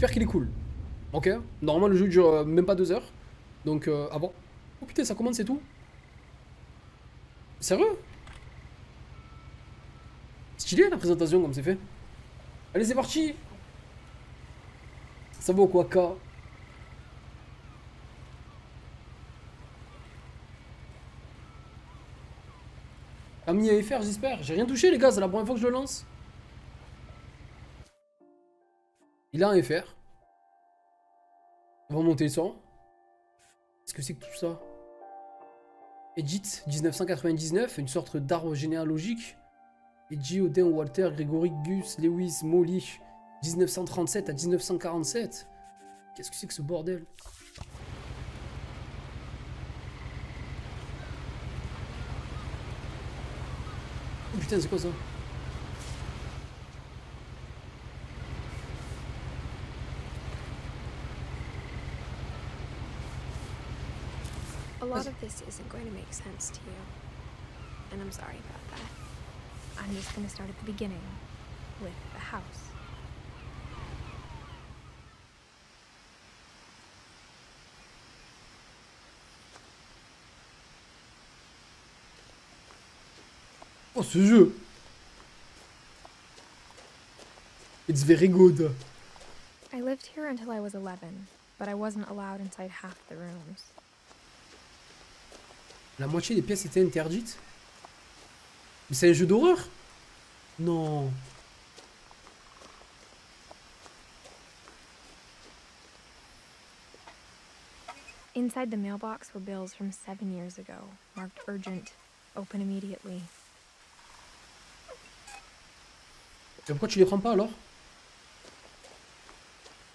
J'espère qu'il est cool. Ok. Normalement, le jeu dure même pas 2 heures. Donc, avant. Oh putain, ça commence, c'est tout. Sérieux? Stylé la présentation comme c'est fait. Allez, c'est parti. Ça vaut quoi, K? A mis à FR, j'espère. J'ai rien touché, les gars, c'est la première fois que je le lance. Il a un FR. On va monter le son. Qu'est-ce que c'est que tout ça? Edith, 1999, une sorte d'arbre généalogique. Edgy, Odin, Walter, Grégory, Gus, Lewis, Molly, 1937 à 1947. Qu'est-ce que c'est que ce bordel? Oh putain, c'est quoi ça? A lot of this isn't going to make sense to you, and I'm sorry about that. I'm just going to start at the beginning, with the house. Oh, ce jeu! It's very good. I lived here until I was 11, but I wasn't allowed inside half the rooms. La moitié des pièces étaient interdites? Mais c'est un jeu d'horreur? Non. Inside the mailbox were bills from 7 years ago, marked urgent, open immediately. Et pourquoi tu les prends pas alors?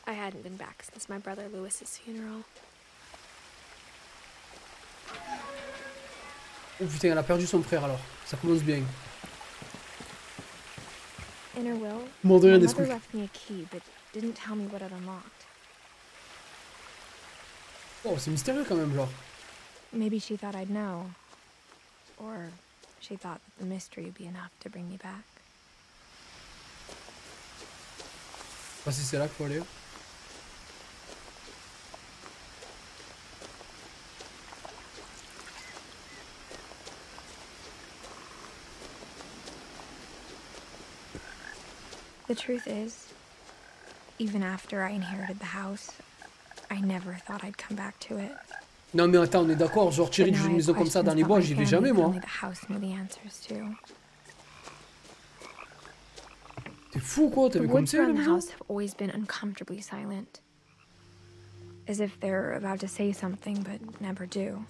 I hadn't been back since my brother Lewis's funeral. Oh putain, elle a perdu son frère alors. Ça commence bien. In her will, Mort de rien my des mother couilles. left me a key, but didn't tell me what it unlocked. Oh, c'est mystérieux quand même, genre. Maybe she thought I'd know. Or she thought that the mystery would be enough to bring me back. Pas si c'est là qu'il faut aller. The truth is, even after I inherited the house, I never thought I'd come back to it. Non mais attends, on est d'accord, genre tirer But now d'une I maison have comme ça dans questions les about bois, my j'y vais family jamais that moi. only the house knew the answers to. T'es fou quoi, The t'avais woods commencé la around the maison? house have always been uncomfortably silent. As if they're about to say something but never do.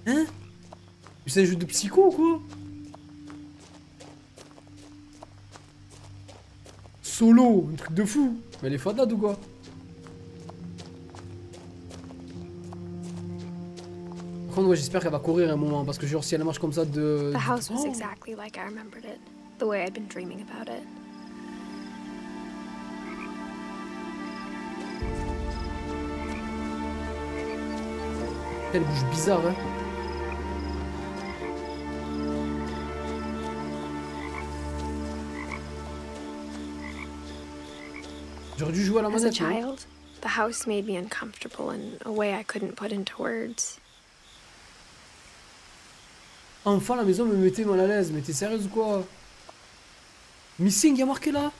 Hein? C'est un jeu de psycho ou quoi? Solo, un truc de fou. Mais elle est fadade ou quoi? Par contre, ouais, j'espère qu'elle va courir un moment parce que genre si elle marche comme ça de... The house was Oh. exactly like I remembered it, the way I'd been dreaming about it. Elle bouge bizarre, hein. J'aurais dû jouer à la As a manette, non? child, the house made me uncomfortable in a way I couldn't put into words. Enfin, la maison me mettait mal à l'aise. Mais t'es sérieuse ou quoi? Missing, y a marqué là?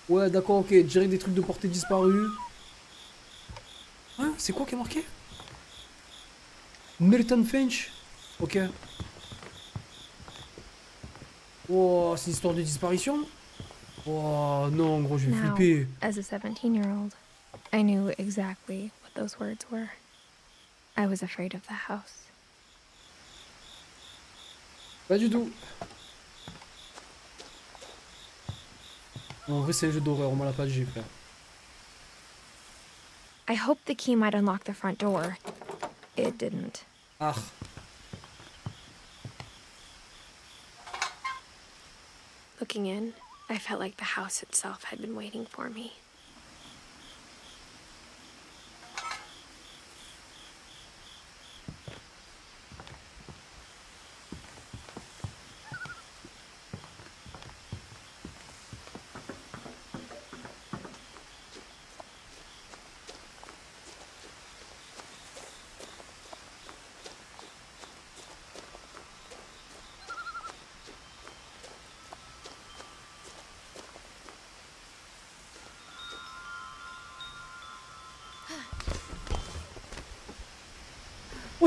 Ouais, d'accord, ok. Direct des trucs de portée disparue. Hein? C'est quoi qui est marqué? Milton Finch. Ok. Oh, c'est une histoire de disparition? Oh non, gros, je vais Now, flipper. as a 17-year-old, I knew exactly what those words were. I was afraid of the house. Pas du tout. En vrai, c'est un jeu d'horreur, on m'a l'a pas dit, frère. I hoped the key might unlock the front door. It didn't. Ah. Looking in, I felt like the house itself had been waiting for me.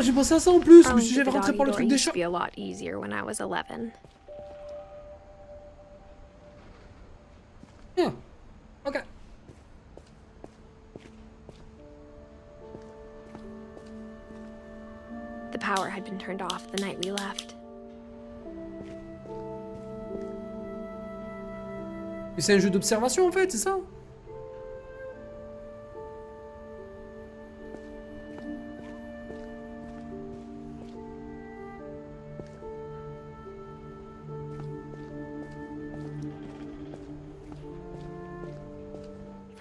Oh, j'ai pensé à ça en plus. Je me suis dit, Crawling through j'avais the rentré doggy par le door truc des used chats. to be a lot easier when I was 11. Ah, ok. The power had been turned off the night we left. Mais c'est un jeu d'observation en fait, c'est ça?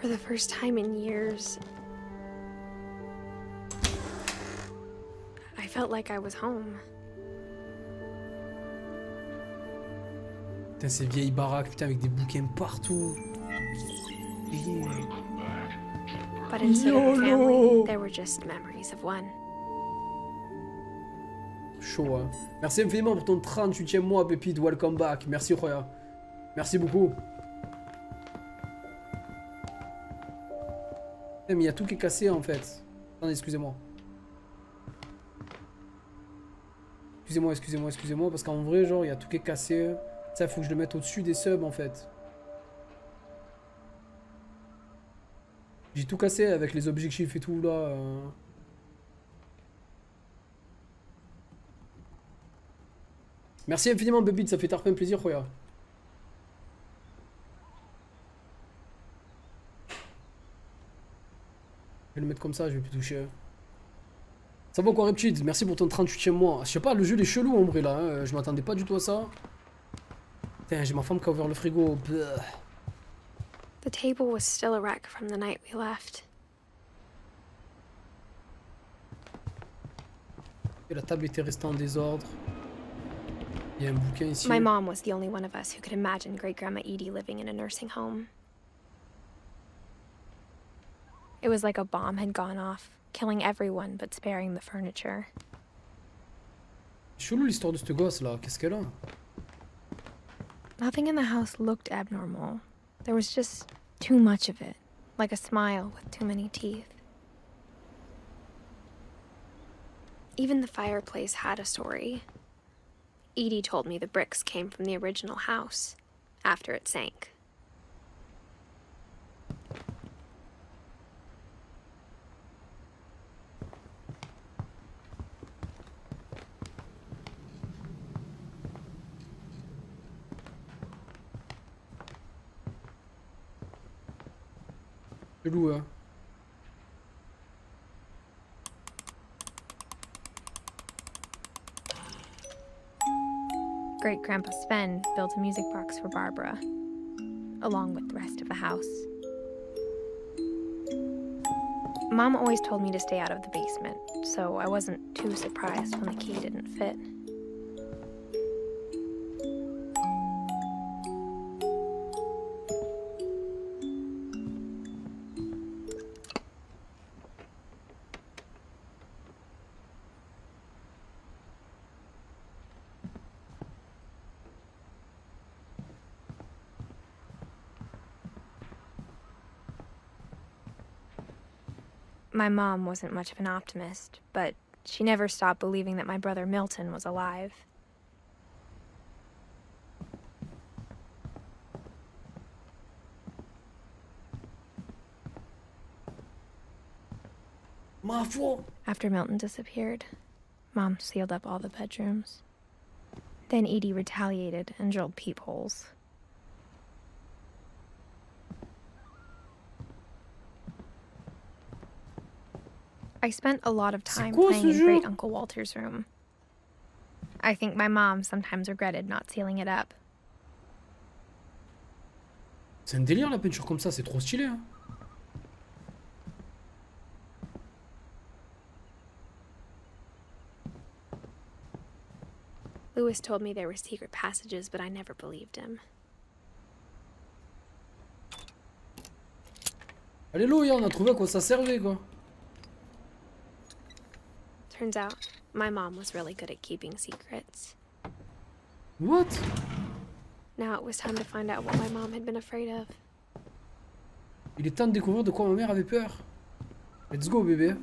For the first time in years, I felt like I was home. Putain, ces vieilles baraques, putain, avec des bouquins partout. But instead of a family, there were just memories of one. Chaud, hein. Merci infiniment pour ton 38e mois, Pépite. Welcome back. Merci, Roya. Merci beaucoup. Mais il y a tout qui est cassé en fait. Attendez, excusez-moi. Excusez-moi, parce qu'en vrai, genre, il y a tout qui est cassé. Ça, il faut que je le mette au-dessus des subs en fait. J'ai tout cassé avec les objectifs et tout là. Merci infiniment, Bébite, ça fait tarpin plaisir, Roya. Je vais le mettre comme ça, je vais plus toucher. Ça va quoi, Reptide? Merci pour ton 38e mois. Je sais pas, le jeu il est chelou en vrai là. Hein. Je m'attendais pas du tout à ça. Putain, j'ai ma femme qui a ouvert le frigo. Bleh. The table was still a wreck from the night we left. Et la table était restée en désordre. Il y a un bouquin ici. My mom was the only one of us who could imagine Great-Grandma Edie living in a nursing home. It was like a bomb had gone off, killing everyone but sparing the furniture. Chelou l'histoire de ce gosse là, qu'est-ce qu'elle a? Nothing in the house looked abnormal. There was just too much of it, like a smile with too many teeth. Even the fireplace had a story. Edie told me the bricks came from the original house, after it sank. Chelou, hein. Great-Grandpa Sven built a music box for Barbara, along with the rest of the house. Mom always told me to stay out of the basement, so I wasn't too surprised when the key didn't fit. My mom wasn't much of an optimist, but she never stopped believing that my brother Milton was alive. Ma foi! After Milton disappeared, Mom sealed up all the bedrooms. Then Edie retaliated and drilled peepholes. I spent a lot of time playing in Great Uncle Walter's room. I think my mom sometimes regretted not sealing it up. C'est un délire la peinture comme ça, c'est trop stylé. Hein. Lewis told me there were secret passages, but I never believed him. Alléluia, on a trouvé à quoi ça servait quoi. Turns out, my mom was really good at keeping secrets. What? Now it was time to find out what my mom had been afraid of. Il est temps de découvrir de quoi ma mère avait peur. Let's go bébé.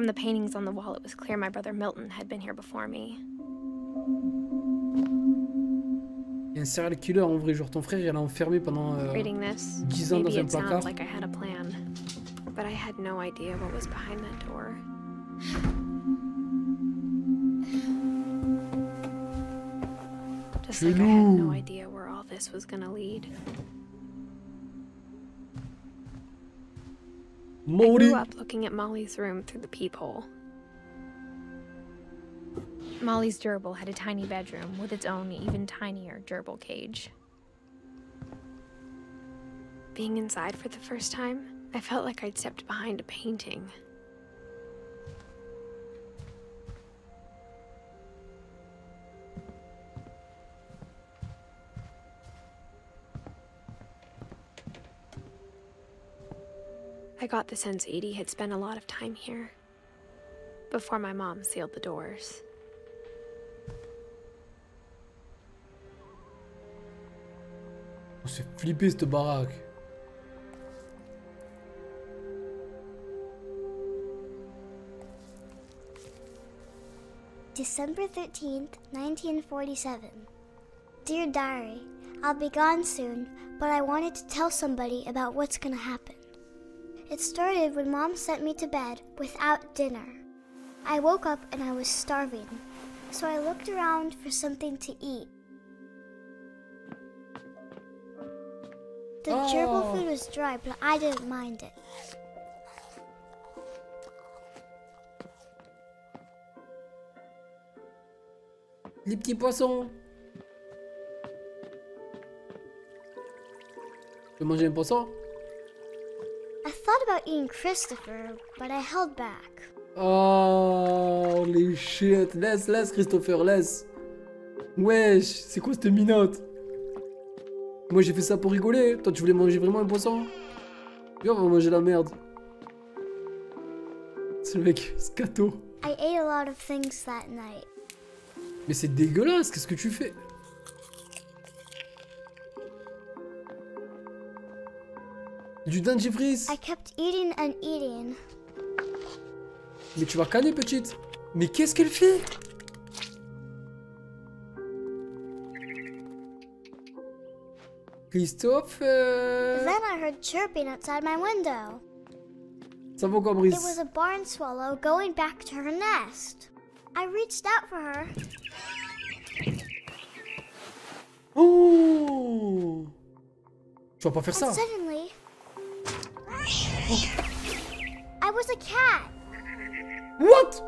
From the paintings on the wall, it was clear my brother Milton had been here before me. Il y a un serial killer en vrai, genre ton frère il l'a enfermé pendant 10 ans dans un placard. Like I had a plan, but I had no idea what was behind that door. Just like I had no idea where all this was gonna lead. I grew up looking at Molly's room through the peephole. Molly's gerbil had a tiny bedroom with its own even tinier gerbil cage. Being inside for the first time, I felt like I'd stepped behind a painting. I got the sense Edie had spent a lot of time here, before my mom sealed the doors. Oh, c'est flippé cette baraque. December 13th, 1947. Dear Diary, I'll be gone soon, but I wanted to tell somebody about what's gonna happen. It started when Mom sent me to bed without dinner. I woke up and I was starving, so I looked around for something to eat. The gerbil food was dry, but I didn't mind it. Les petits poissons. Tu veux manger un poisson? I thought about eating Christopher, but I held back. Oh, les shit. Laisse, Christopher, laisse. Wesh, c'est quoi cette minote? Moi j'ai fait ça pour rigoler. Toi tu voulais manger vraiment un poisson? Viens, on va manger la merde. C'est le mec, scato. I ate a lot of things that night. Mais c'est dégueulasse, qu'est-ce que tu fais? Du dentifrice. I kept eating and eating. Mais tu vas canner, petite. Mais qu'est-ce qu'elle fait? Christophe. Then I heard chirping outside my window. Ça va quoi, Brice? It was a barn swallow going back to her nest. I reached out for her. Oh! Tu vas pas faire ça? And suddenly, I was a cat. What?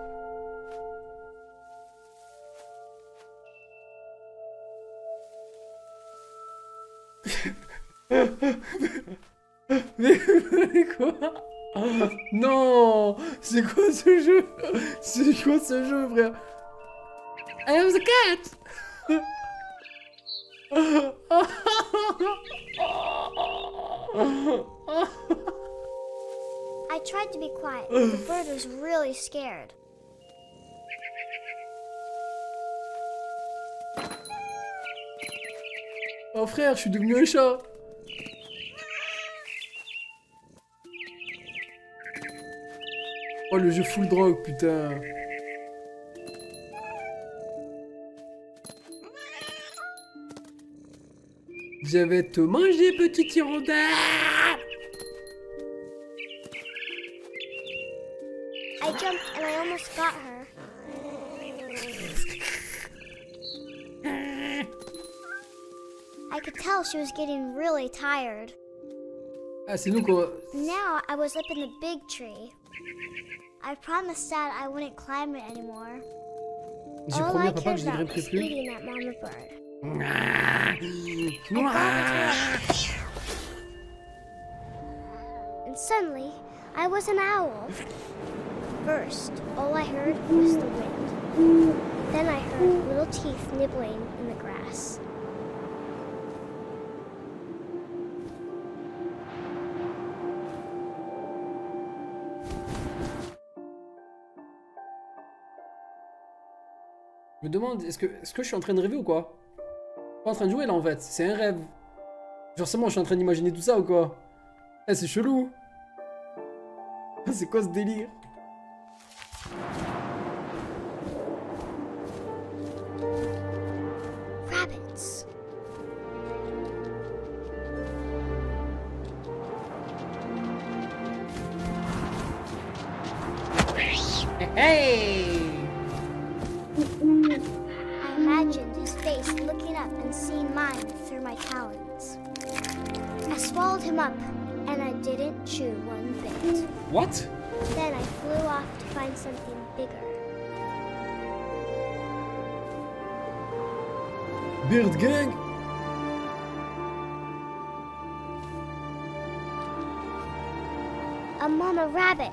mais quoi? Non! C'est quoi ce jeu? C'est quoi ce jeu, frère? I was a cat! I tried to be quiet, but the bird was really scared. Oh frère, je suis devenu un chat. Oh le jeu full drogue, putain. Je vais te manger, petit hirondelle. I jumped and I almost got her. I could tell she was getting really tired. Ah, c'est nous quoi. Now I was up in the big tree. I promised Dad I wouldn't climb it anymore. J'ai All promis I à papa cared que je ne about grimperai was plus. eating that mama bird. And suddenly, I was an owl. First, all I heard was the wind. Then I heard little teeth nibbling in the grass. Je me demande, est-ce que je suis en train de rêver ou quoi? Pas en train de jouer là en fait, c'est un rêve. Genre c'est moi, je suis en train d'imaginer tout ça ou quoi? Eh, c'est chelou. C'est quoi ce délire? Rabbits. Hey! I imagined his face looking up and seeing mine through my talons. I swallowed him up, and I didn't chew one bit. What? Then I flew off to find something bigger. Beard gang? A mama rabbit.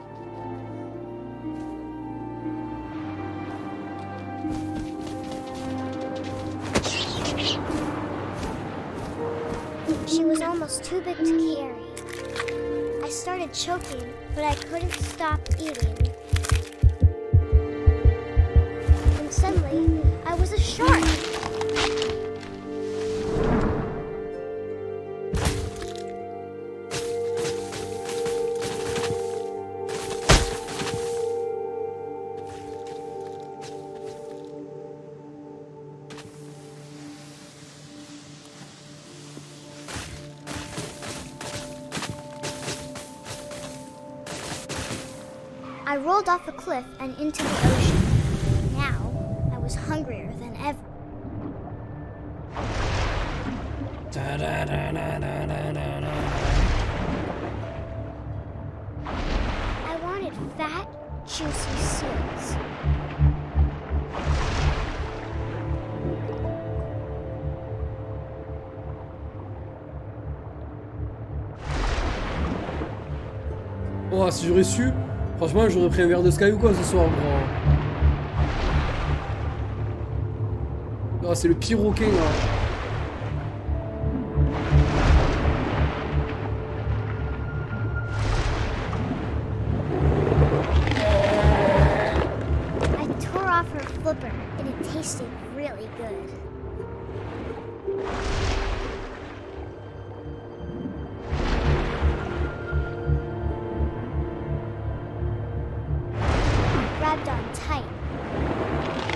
She was almost too big to carry. I started choking, but I couldn't stop eating. And suddenly, I was a shark. I rolled off a cliff and into the ocean. Now, I was hungrier than ever. I wanted fat, juicy seals. Oh, si j'aurais su, franchement, j'aurais pris un verre de Sky ou quoi ce soir, gros. Oh, c'est le pire requin, là. I tore off her flipper, and it tasted really good. Grabbed on tight.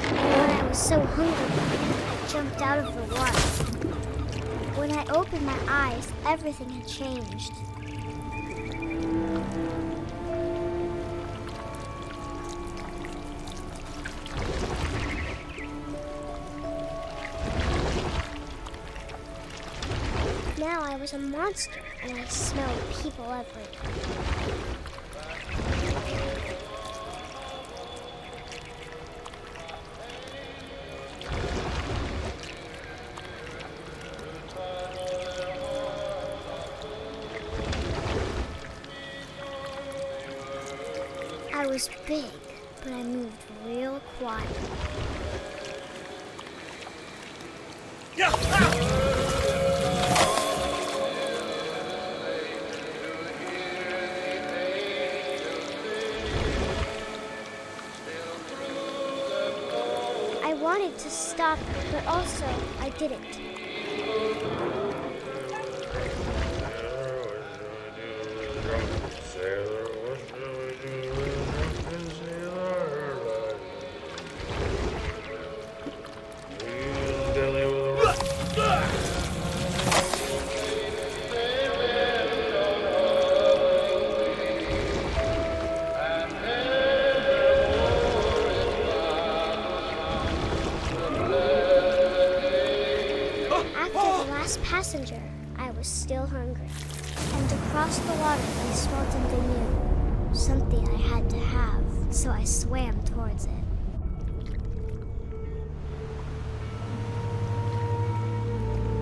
And when I was so hungry, I jumped out of the water. When I opened my eyes, everything had changed. Now I was a monster, and I smelled people everywhere. I was big, but I moved real quiet. I wanted to stop, but also I didn't. Passenger, I was still hungry. And across the water, I smelled something new. Something I had to have, so I swam towards it.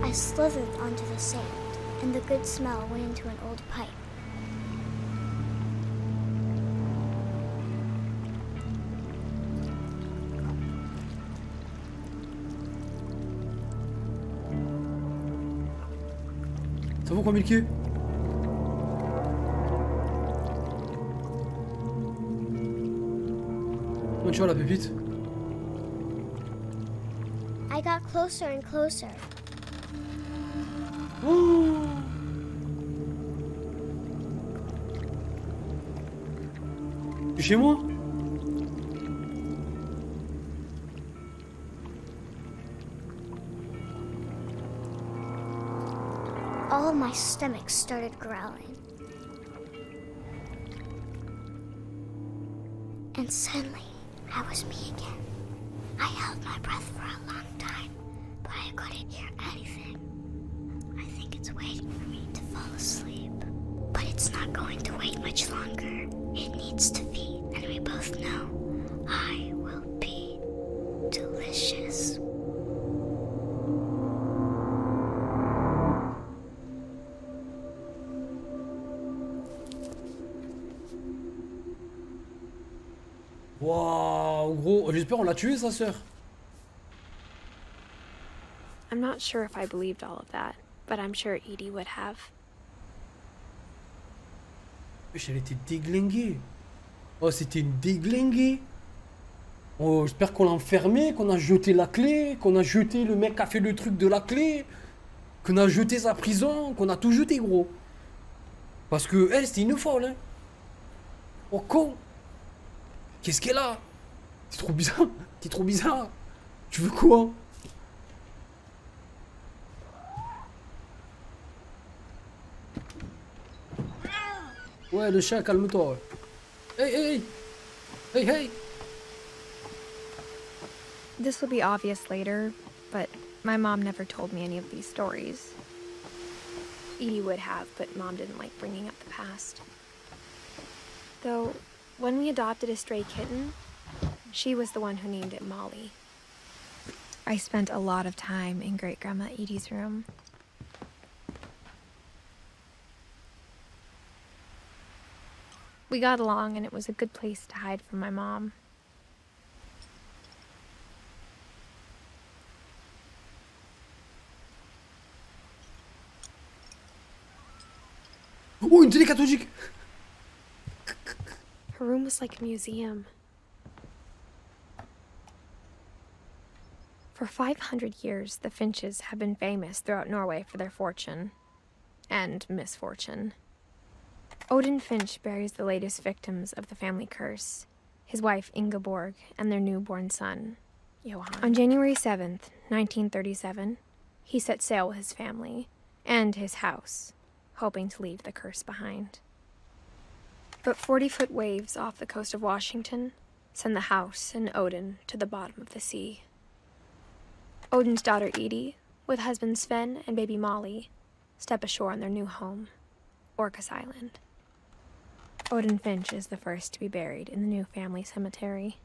I slithered onto the sand, and the good smell went into an old pipe. Ça vaut combien le quai? Comment tu vas la pépite? I got closer and closer. Oh! Chez moi? all of my stomach started growling. And suddenly, I was me again. I held my breath for a long time, but I couldn't hear anything. I think it's waiting for me to fall asleep. But it's not going to wait much longer. It needs to feed, and we both know I will be delicious. Waouh, gros, j'espère on l'a tué sa sœur. I'm not sure if I believed all of that, but I'm sure Edie would have. Wesh, elle était déglinguée. Oh, c'était une déglinguée. Oh, j'espère qu'on l'a enfermé, qu'on a jeté la clé, qu'on a jeté le mec qui a fait le truc de la clé, qu'on a jeté sa prison, qu'on a tout jeté, gros. Parce que elle, c'était une folle, hein. Oh, con. Qu'est-ce qu'elle a? C'est trop bizarre. C'est trop bizarre. Tu veux quoi? Ouais, le chat, calme-toi. Ouais. Hey, hey, hey, hey, hey. This will be obvious later, but my mom never told me any of these stories. Edie would have, but Mom didn't like bringing up the past. Though, when we adopted a stray kitten, she was the one who named it Molly. I spent a lot of time in Great-Grandma Edie's room. We got along, and it was a good place to hide from my mom. Oh, une télé cathodique. Her room was like a museum. For 500 years, the Finches have been famous throughout Norway for their fortune and misfortune. Odin Finch buries the latest victims of the family curse, his wife Ingeborg and their newborn son, Johan. On January 7th, 1937, he set sail with his family and his house, hoping to leave the curse behind. But 40-foot waves off the coast of Washington send the house and Odin to the bottom of the sea. Odin's daughter Edie, with husband Sven and baby Molly, step ashore on their new home, Orcas Island. Odin Finch is the first to be buried in the new family cemetery.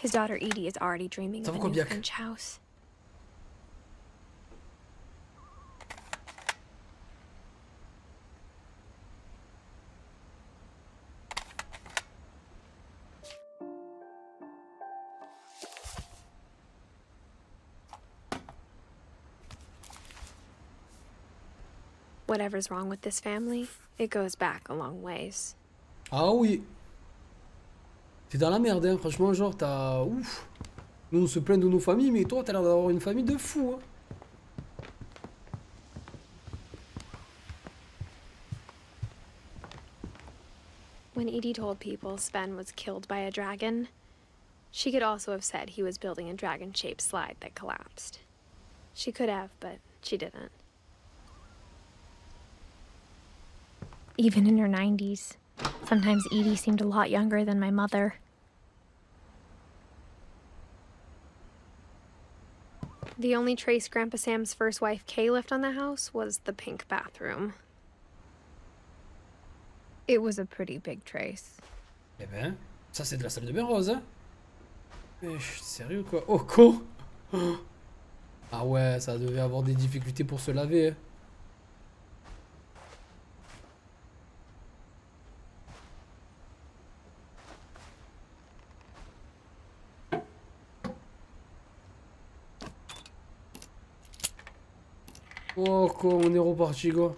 His daughter Edie is already dreaming of a new Finch house. Whatever's wrong with this family, it goes back a long ways. Ah oui. T'es dans la merde, hein. Franchement, genre, t'as... Ouf. Nous, on se plaint de nos familles, mais toi, t'as l'air d'avoir une famille de fous, hein. When Edie told people Sven was killed by a dragon, she could also have said he was building a dragon-shaped slide that collapsed. She could have, but she didn't. Even in her 90s, sometimes Edie seemed a lot younger than my mother. The only trace Grandpa Sam's first wife Kay left on the house was the pink bathroom. It was a pretty big trace. Eh ben, ça c'est de la salle de bain rose, hein. Wesh, sérieux quoi? Oh, con. Ah ouais, ça devait avoir des difficultés pour se laver, hein. Oh, quoi, on est reparti, quoi.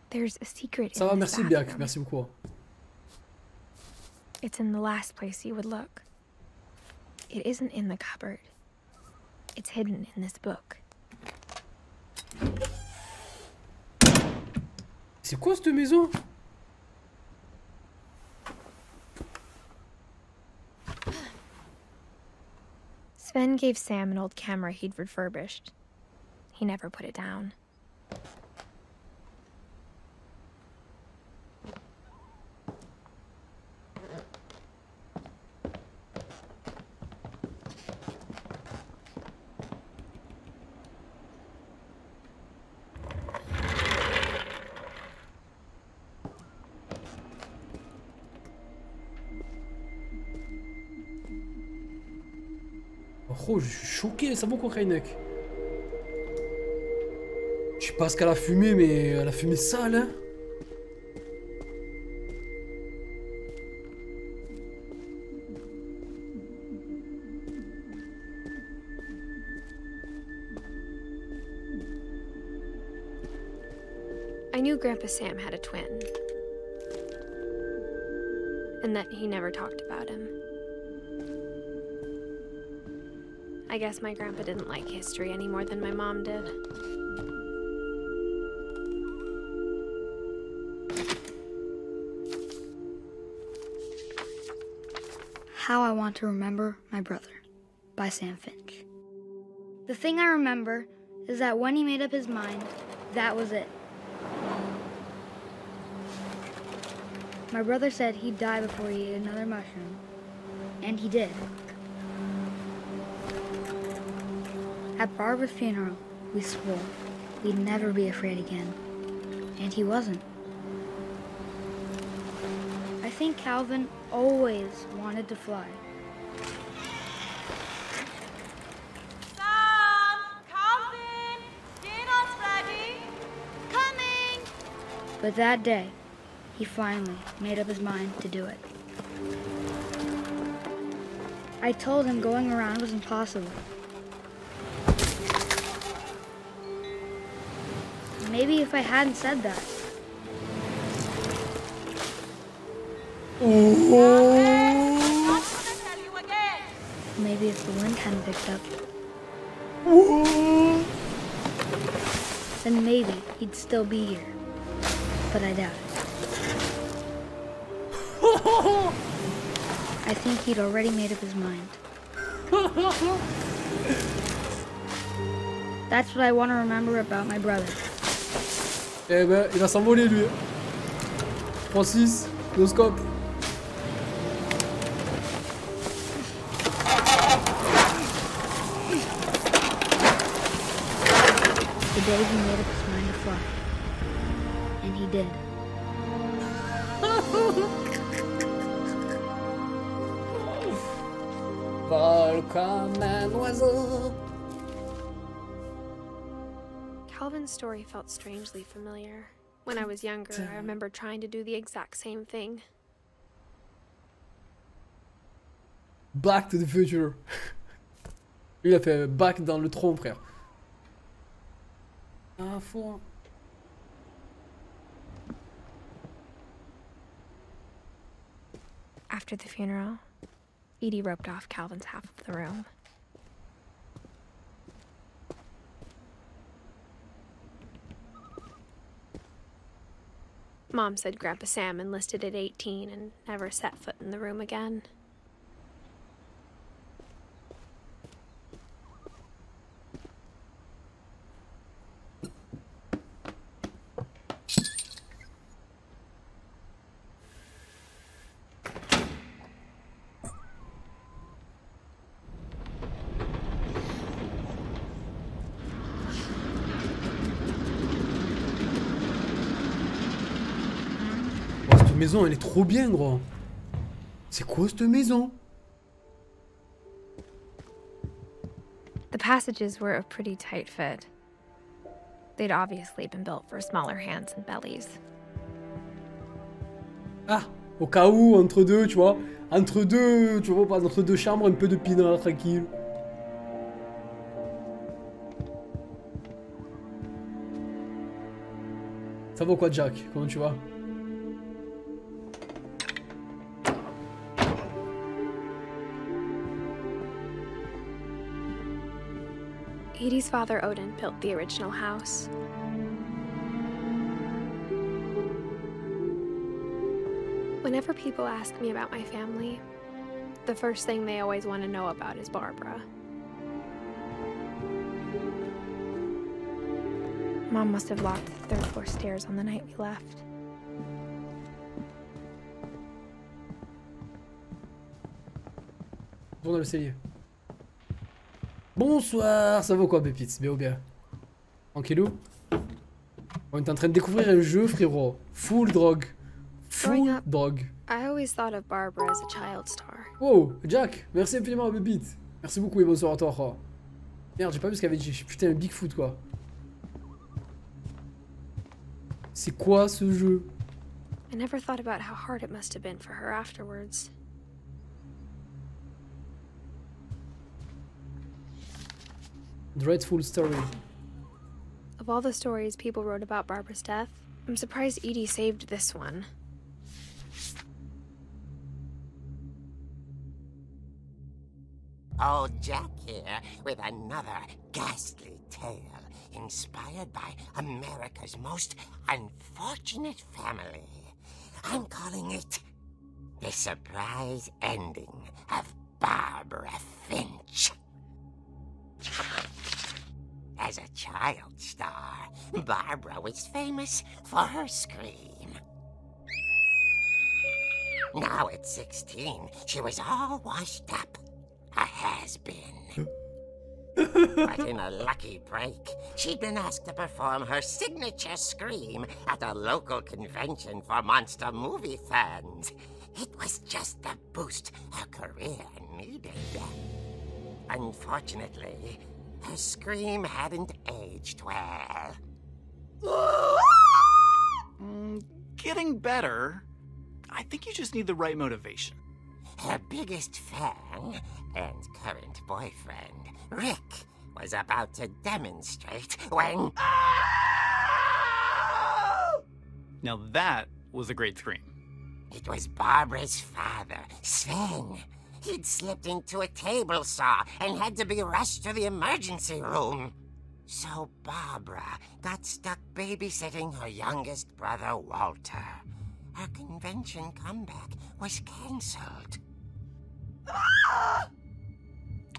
There's a secret Ça in va, this merci, bathroom. Biak, merci beaucoup. It's in the last place you would look. It isn't in the cupboard. It's hidden in this book. C'est quoi cette maison? Fen gave Sam an old camera he'd refurbished. He never put it down. Oh, je suis choqué, ça vaut quoi, Kreinek? Je sais pas ce qu'elle a fumé, mais elle a fumé sale, hein? I knew Grandpa Sam had a twin, and that he never talked about him. I guess my grandpa didn't like history any more than my mom did. How I Want to Remember My Brother by Sam Finch. The thing I remember is that when he made up his mind, that was it. My brother said he'd die before he ate another mushroom, and he did. At Barbara's funeral, we swore we'd never be afraid again, and he wasn't. I think Calvin always wanted to fly. Sam! Calvin! Dinner's ready! Coming! But that day, he finally made up his mind to do it. I told him going around was impossible. Maybe if I hadn't said that. Not gonna tell you again! Maybe if the wind hadn't picked up. Then maybe he'd still be here. But I doubt it. I think he'd already made up his mind. That's what I want to remember about my brother. Eh ben, il va s'envoler lui. Francis, no scope. The day he made up his mind to fly. And he did. Vol comme un oiseau. Calvin's story felt strangely familiar. When I was younger, I remember trying to do the exact same thing. Back to the future. Lui, il a fait back dans le tronc, frère. Ah, fou. After the funeral, Edie roped off Calvin's half of the room. Mom said Grandpa Sam enlisted at 18 and never set foot in the room again. Cette maison, elle est trop bien, gros. C'est quoi cette maison? The passages were a pretty tight fit. They'd obviously been built for smaller hands and bellies. Ah, au cas où, entre deux, tu vois. Entre deux, tu vois, pas entre deux chambres, un peu de pinard, tranquille. Ça vaut quoi, Jack? Comment tu vas? Edie's father, Odin, built the original house. Whenever people ask me about my family, the first thing they always want to know about is Barbara. Mom must have locked the third floor stairs on the night we left. Tourne dans le cellier. Bonsoir, ça va quoi, Pépites? Bien ou bien? Tranquillou? On est en train de découvrir un jeu, frérot. Full drogue. Full drogue. I always thought of Barbara as a child star. Oh, Jack, merci infiniment, Pépite. Merci beaucoup et bonsoir à toi. Oh. Merde, j'ai pas vu ce qu'avait dit. Putain, un Bigfoot quoi. C'est quoi ce jeu? I never thought about how hard it must have been for her afterwards. Dreadful story. Of all the stories people wrote about Barbara's death, I'm surprised Edie saved this one. Old Jack here with another ghastly tale inspired by America's most unfortunate family. I'm calling it The Surprise Ending of Barbara Finch. As a child star, Barbara was famous for her scream. Now at 16, she was all washed up. A has-been. But in a lucky break, she'd been asked to perform her signature scream at a local convention for monster movie fans. It was just the boost her career needed. Unfortunately, her scream hadn't aged well. Getting better. I think you just need the right motivation. Her biggest fan and current boyfriend, Rick, was about to demonstrate when... Now that was a great scream. It was Barbara's father, Sven. He'd slipped into a table saw and had to be rushed to the emergency room. So Barbara got stuck babysitting her youngest brother, Walter. Her convention comeback was cancelled.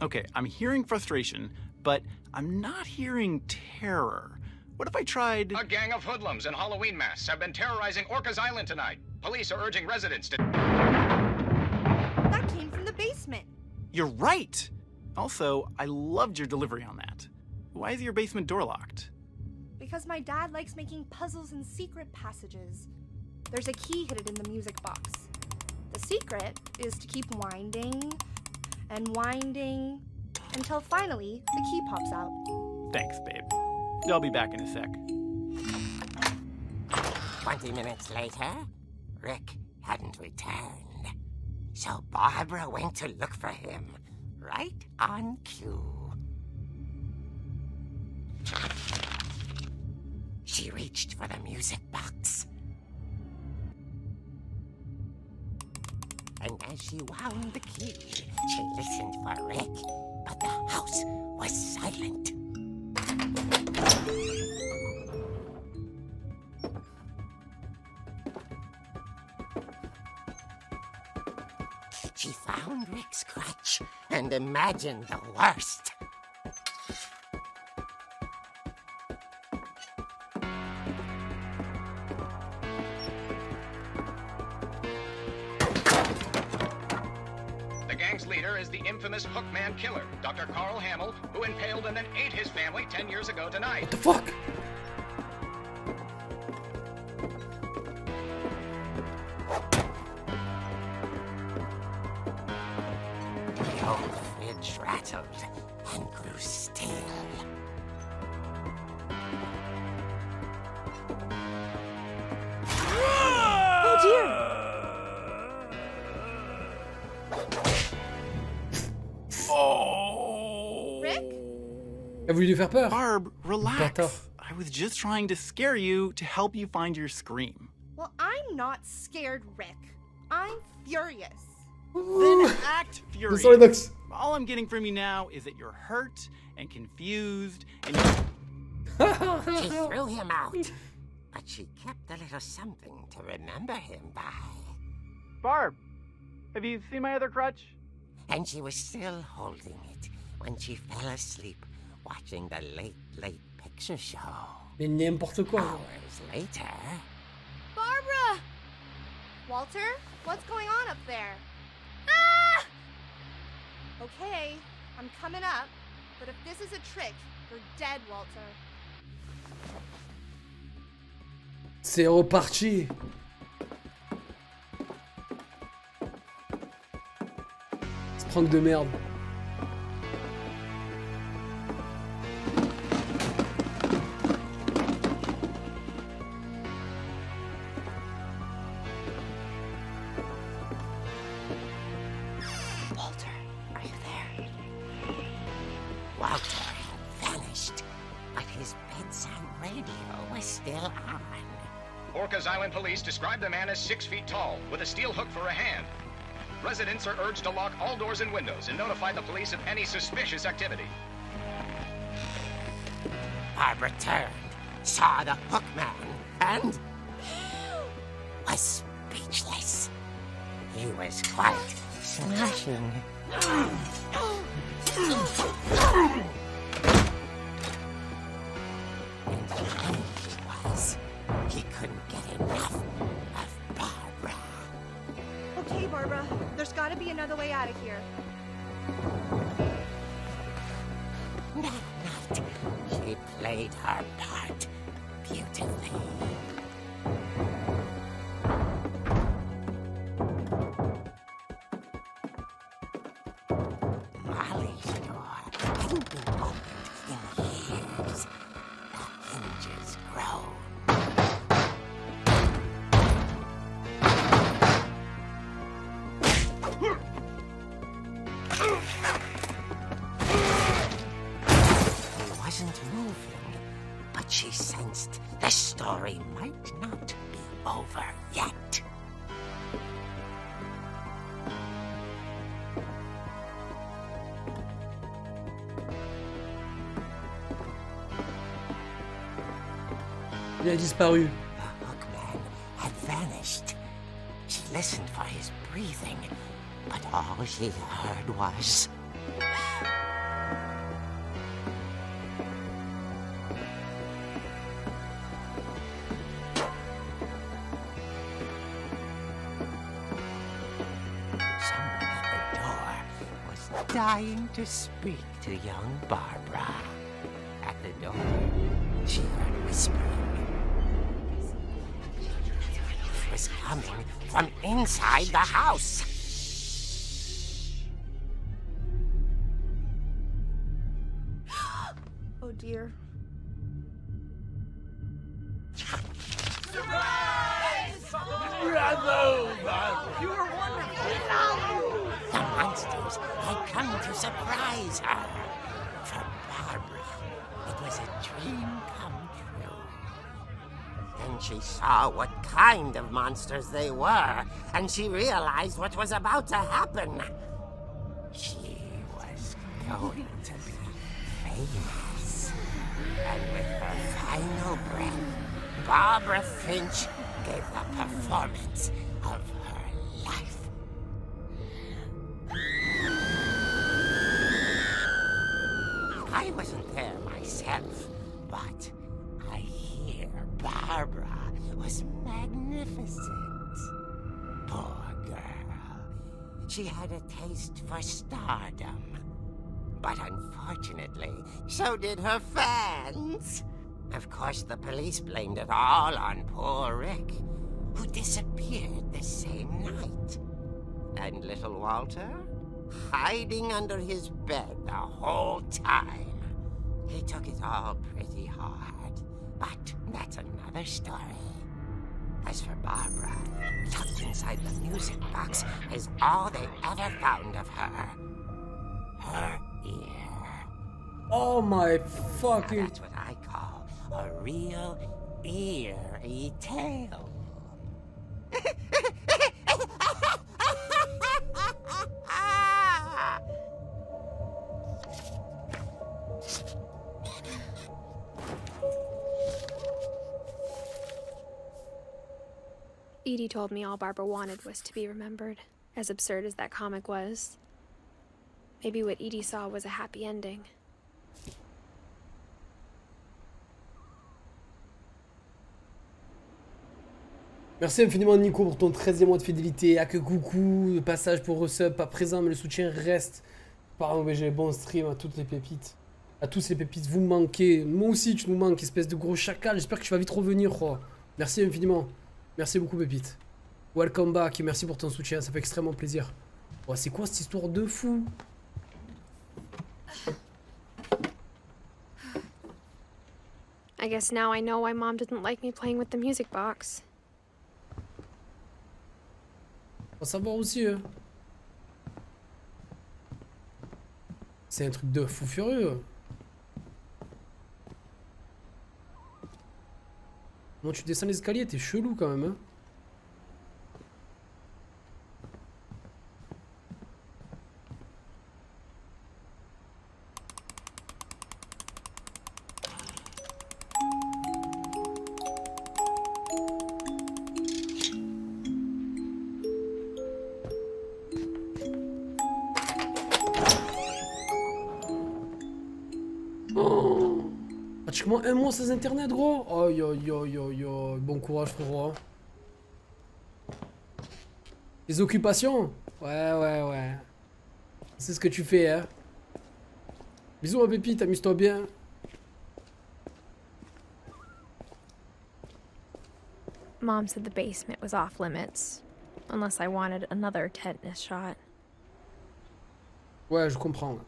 Okay, I'm hearing frustration, but I'm not hearing terror. What if I tried... A gang of hoodlums in Halloween masks have been terrorizing Orcas Island tonight. Police are urging residents to... That came from the basement. You're right! Also, I loved your delivery on that. Why is your basement door locked? Because my dad likes making puzzles and secret passages. There's a key hidden in the music box. The secret is to keep winding and winding until finally the key pops out. Thanks, babe. I'll be back in a sec. 20 minutes later, Rick hadn't returned. So Barbara went to look for him, right on cue. She reached for the music box. And as she wound the key, she listened for Rick, but the house was silent. She found Rick's crutch and imagined the worst. The gang's leader is the infamous Hookman killer, Dr. Carl Hamill, who impaled and then ate his family 10 years ago tonight. What the fuck? The old fridge rattled and grew still. Oh dear! Oh! Rick? Elle a voulu lui faire peur. Barb, relax. Bâtard. I was just trying to scare you to help you find your scream. Well, I'm not scared, Rick. I'm furious. Then act furious. Sorry, Nox. All I'm getting from you now is that you're hurt and confused and She threw him out, but she kept a little something to remember him by. Barb, have you seen my other crutch? And she was still holding it when she fell asleep watching the late picture show. Mais n'importe quoi. Hours later. Barbara! Walter, what's going on up there? Ah! Okay, I'm coming up, but if this is a trick, you're dead, Walter. C'est reparti. Ce prank de merde. Walter, are you there? Walter had vanished, but his bedside radio was still on. Orcas Island police describe the man as 6 feet tall, with a steel hook for a hand. Residents are urged to lock all doors and windows and notify the police of any suspicious activity. Barbara turned, saw the hook man, and was speechless. He was quite smashing. He couldn't get enough of Barbara. Okay, Barbara, there's gotta be another way out of here. That night, she played her part beautifully. Molly's door hadn't been opened in years. The hinges groaned. He wasn't moving, but she sensed the story might not be over yet. Il a disparu. The hookman had vanished. She listened for his breathing, but all she heard was... Someone at the door was dying to speak to young Barbara. At the door, she heard whispering. It was coming from inside the house. Oh dear. The monsters had come to surprise her. For Barbara, it was a dream come true. Then she saw what kind of monsters they were, and she realized what was about to happen. She was going to be famous. And with her final breath, Barbara Finch gave the performance of her life. I wasn't there myself, but I hear Barbara was magnificent. Poor girl. She had a taste for stardom. But unfortunately, so did her fans. Of course, the police blamed it all on poor Rick, who disappeared the same night. And little Walter? Hiding under his bed the whole time. He took it all pretty hard, but that's another story. As for Barbara, tucked inside the music box is all they ever found of her. Her ear. Oh my fucking... Now that's what I call a real eerie tale. Edie told me all Barbara wanted was to be remembered, as absurd as that comic was. Maybe what Edie saw was a happy ending. Merci infiniment Nico pour ton 13e mois de fidélité. Ah que coucou, le passage pour resub, pas présent mais le soutien reste. Pardon mais j'ai bon stream à toutes les pépites. À tous les pépites, vous me manquez. Moi aussi tu nous manques, espèce de gros chacal. J'espère que tu vas vite revenir. Oh. Merci infiniment. Merci beaucoup pépite. Welcome back et merci pour ton soutien, ça fait extrêmement plaisir. Oh, c'est quoi cette histoire de fou? I guess now I know why Mom didn't like me playing with the music box. Faut savoir aussi, hein. C'est un truc de fou furieux. Bon, tu descends les escaliers, t'es chelou quand même, hein. Pratiquement un mois sans internet, gros. Aïe aïe aïe aïe aïe. Bon courage, frérot. Les occupations? Ouais. C'est ce que tu fais, hein. Bisous, ma pépite, amuse-toi bien. Mom said the basement was off limits, unless I wanted another tetanus shot. Ouais, je comprends.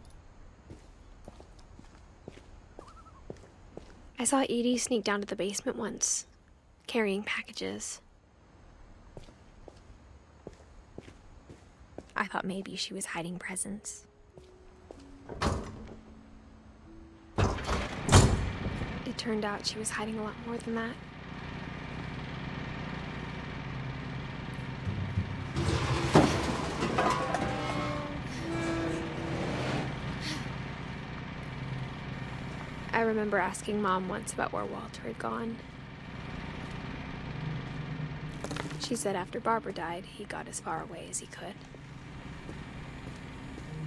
I saw Edie sneak down to the basement once, carrying packages. I thought maybe she was hiding presents. It turned out she was hiding a lot more than that. I remember asking Mom once about where Walter had gone. She said after Barbara died, he got as far away as he could.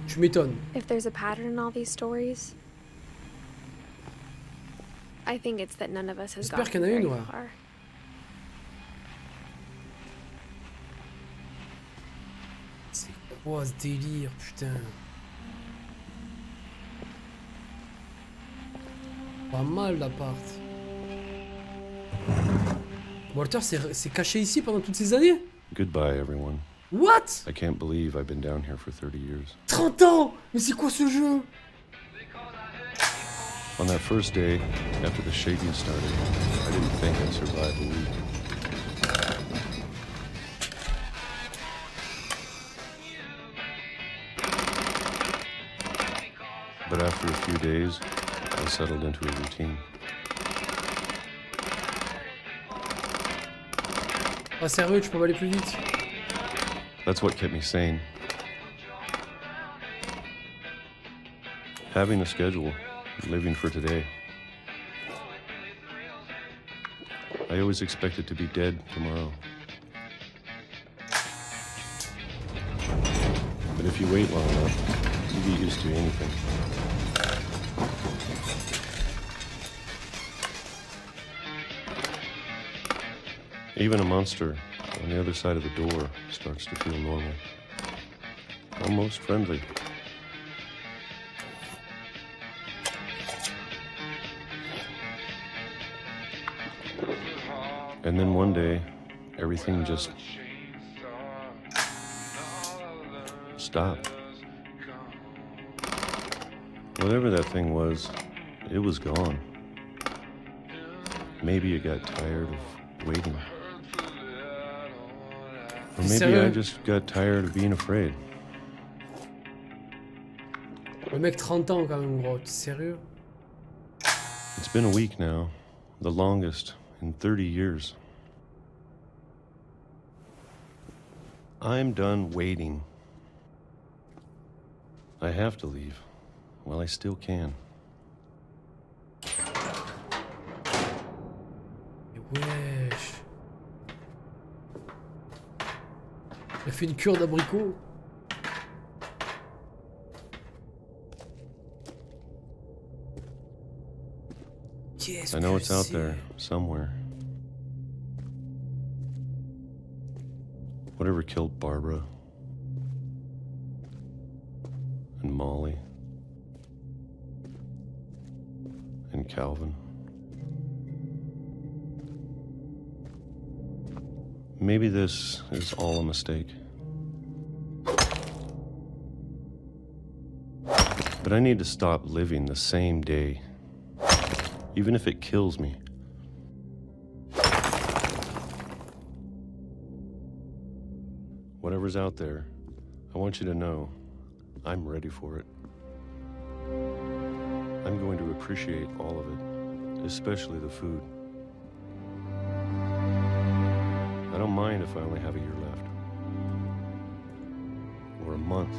Tu m'étonnes. If there's a pattern in all these stories, I think it's that none of us has gotten very far. C'est quoi ce délire, putain? Pas mal l'appart. Walter s'est caché ici pendant toutes ces années? Goodbye, everyone. What? I can't believe I've been down here for 30 years. 30 ans? Mais c'est quoi ce jeu? On that first day, after the shaking started, I didn't think I'd survive a week. But after a few days, I settled into a routine. Ah sérieux, tu peux pas aller plus vite? That's what kept me sane. Having a schedule, living for today. I always expected to be dead tomorrow. But if you wait long enough, you get used to anything. Even a monster on the other side of the door starts to feel normal. Almost friendly. And then one day, everything just stopped. Whatever that thing was, it was gone. Maybe it got tired of waiting. Or maybe I just got tired of being afraid. Le mec 30 ans quand même, gros, t'es sérieux? It's been a week now, the longest in 30 years. I'm done waiting. I have to leave while I still can. Wesh. Il a fait une cure d'abricot. I know it's out there somewhere. Whatever killed Barbara and Molly and Calvin. Maybe this is all a mistake. But I need to stop living the same day, even if it kills me. Whatever's out there, I want you to know I'm ready for it. I'm going to appreciate all of it, especially the food. I don't mind if I only have a year left, or a month,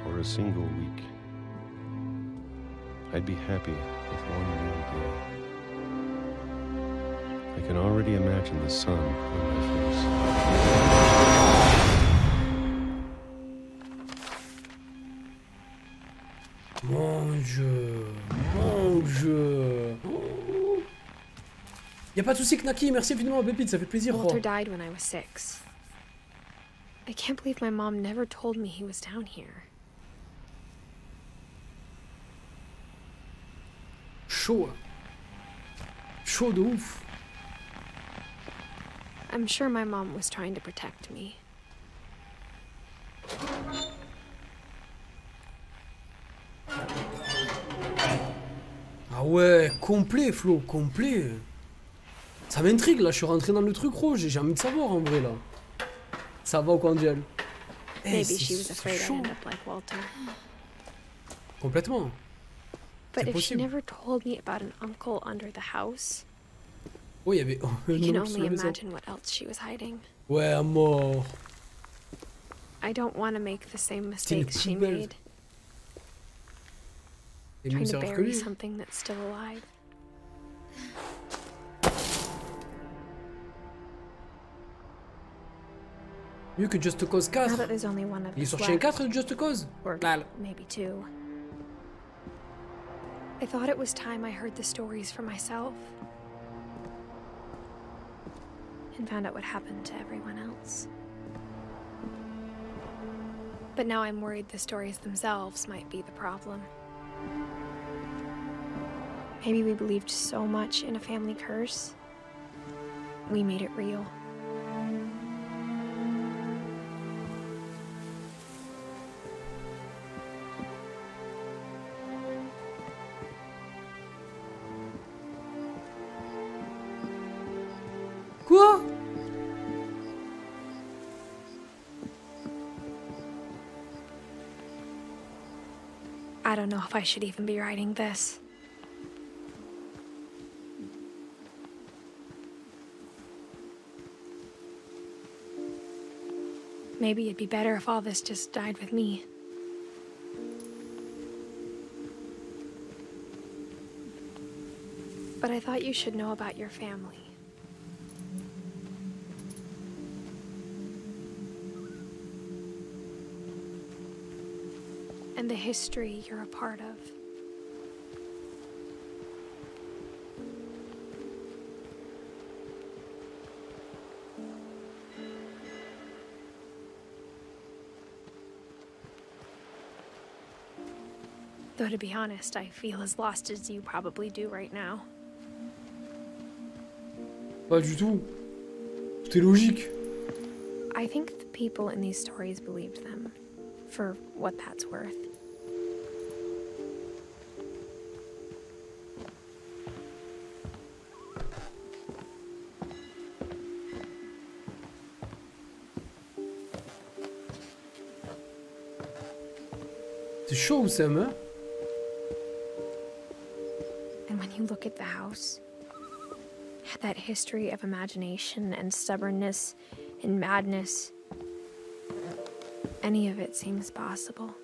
or a single week. I'd be happy with one more day. I can already imagine the sun on my face. Mon Dieu, mon Dieu. Y'a pas de soucis, Knaki, merci infiniment, Pépite, ça fait plaisir. Walter died when I was 6. I can't believe my mom never told me he was down here. Chaud. Chaud de ouf. I'm sure my mom was trying to protect me. Ah ouais, complet, Flo, complet. Ça m'intrigue là, je suis rentré dans le truc rouge, j'ai envie de savoir en vrai là. Ça va ou quoi, Angel? Maybe she was afraid I'd end up like Walter. Complètement. But if she never told me about an uncle under the house, oh, il y avait... I can only imagine what else she was hiding. Ouais, à mort. I don't want to make the same mistakes she made. Trying to bury something that's still alive. Mieux que Just Cause 4. Now that there's only one of Il est us sorti un 4 left, de Just Cause. or maybe 2. I thought it was time I heard the stories for myself and found out what happened to everyone else. But now I'm worried the stories themselves might be the problem. Maybe we believed so much in a family curse, we made it real. Quoi? I don't know if I should even be writing this. Maybe it'd be better if all this just died with me. But I thought you should know about your family. And the history you're a part of. Though to be honest, I feel as lost as you probably do right now. Pas du tout. C'était logique. I think the people in these stories believed them, for what that's worth. C'est chaud, Sam, hein? And when you look at the house, that history of imagination and stubbornness and madness, any of it seems possible.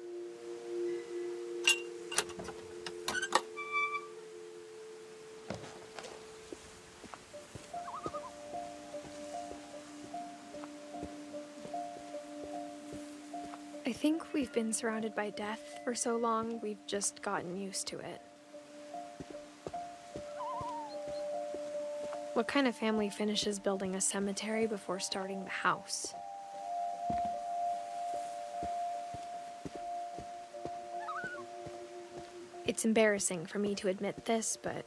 I think we've been surrounded by death for so long, we've just gotten used to it. What kind of family finishes building a cemetery before starting the house? It's embarrassing for me to admit this, but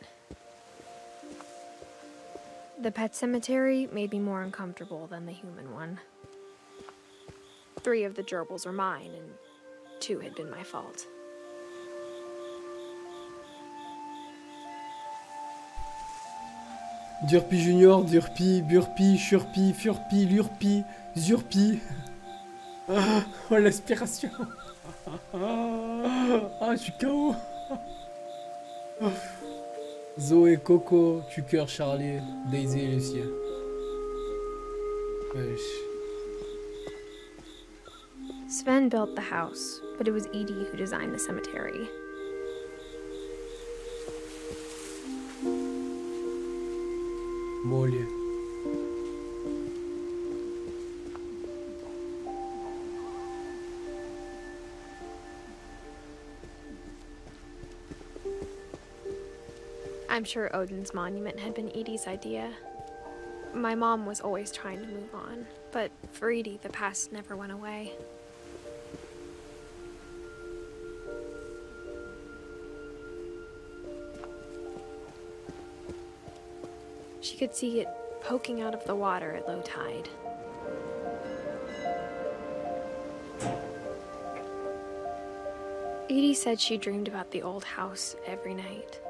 the pet cemetery made me more uncomfortable than the human one. 3 of the gerbils were mine, and 2 had been my fault. Durpi Junior, Durpi, Burpi, Churpi, Furpi, Lurpi, Zurpi. Oh, l'aspiration. Ah, je suis KO. Zoé, Coco, Tucker, Charlie, Daisy et Lucie. Wesh. Sven built the house, but it was Edie who designed the cemetery. Molly. I'm sure Odin's monument had been Edie's idea. My mom was always trying to move on, but for Edie, the past never went away. She could see it poking out of the water at low tide. Edie said she dreamed about the old house every night.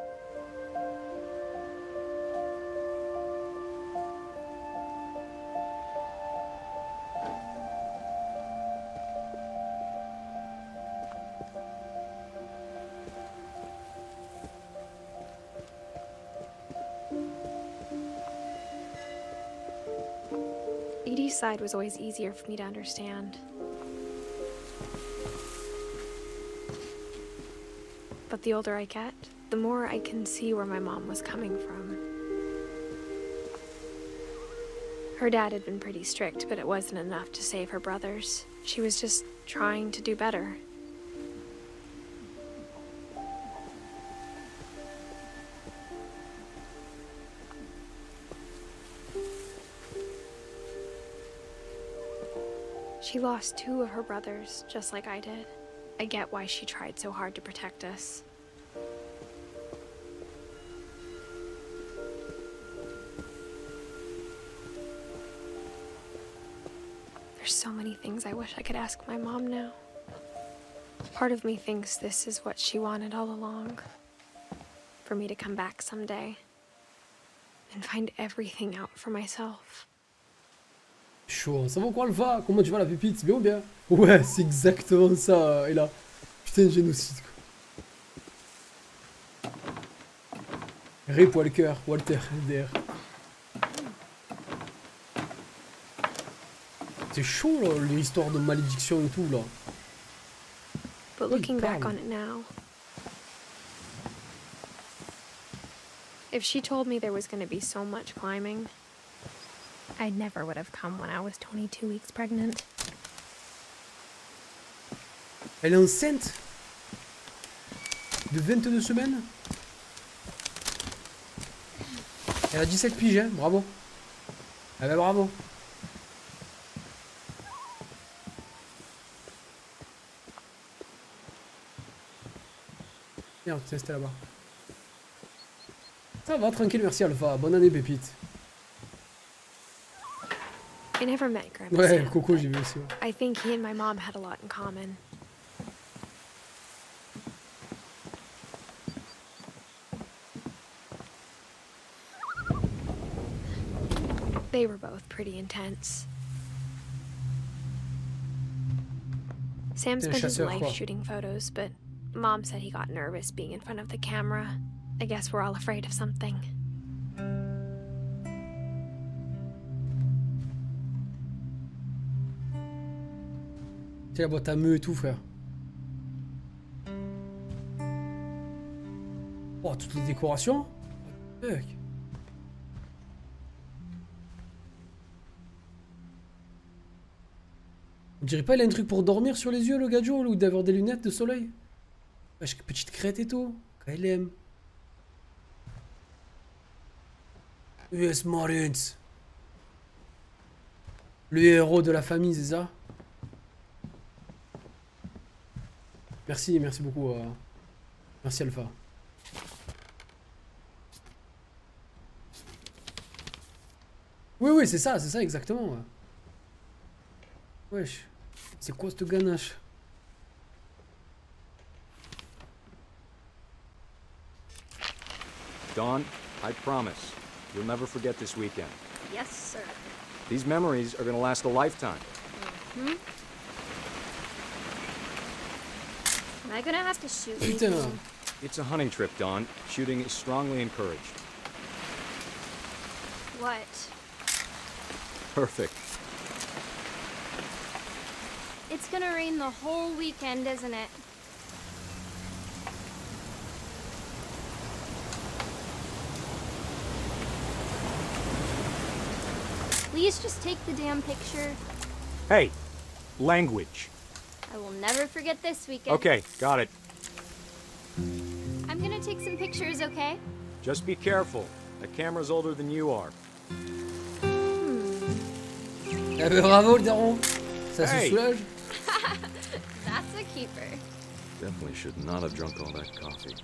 Edie's side was always easier for me to understand. But the older I get, the more I can see where my mom was coming from. Her dad had been pretty strict, but it wasn't enough to save her brothers. She was just trying to do better. She lost 2 of her brothers, just like I did. I get why she tried so hard to protect us. There's so many things I wish I could ask my mom now. Part of me thinks this is what she wanted all along. For me to come back someday and find everything out for myself. Chaud, ça va quoi Alpha? Comment tu vas la pépite? C'est bien ou bien? Ouais, c'est exactement ça, et là. Putain, génocide quoi. Rip Walker, Walter, LDR. C'est chaud là, l'histoire de malédiction et tout là. But looking back on it now, if she told me there was going to be so much climbing, I never would have come when I was 22 weeks pregnant. Elle est enceinte de 22 semaines. Elle a 17 piges, hein, bravo. Ah ben bravo. Merde, tiens, c'était là-bas. Ça va, tranquille, merci Alpha. Bonne année, pépite. I never met Grandpa Ouais, Sam, Coco, j'ai vu aussi. Ouais. I think he and my mom had a lot in common. They were both pretty intense. Sam spent his life shooting photos, but Mom said he got nervous being in front of the camera. I guess we're all afraid of something. Tiens, la boîte à meux et tout, frère. Oh, toutes les décorations. Fuck. On dirait pas il a un truc pour dormir sur les yeux, le gadjo, ou d'avoir des lunettes de soleil. Wesh, petite crête et tout. KLM. US Marines. Le héros de la famille, c'est ça? Merci, merci beaucoup. Merci Alpha. Oui, oui, c'est ça exactement. Wesh, c'est quoi cette ganache? Dawn, I promise, you'll never forget this weekend. Yes, sir. These memories are gonna last a lifetime. Hmm? Am I gonna have to shoot you? Putain. It's a hunting trip, Dawn. Shooting is strongly encouraged. What? Perfect. It's gonna rain the whole weekend, isn't it? Please just take the damn picture. Hey, language. I will never forget this weekend. Okay, got it. I'm gonna take some pictures, okay? Just be careful. The camera's older than you are. Eh ben bravo le daron. Ça se soulage. That's a keeper. Definitely should not have drunk all that coffee.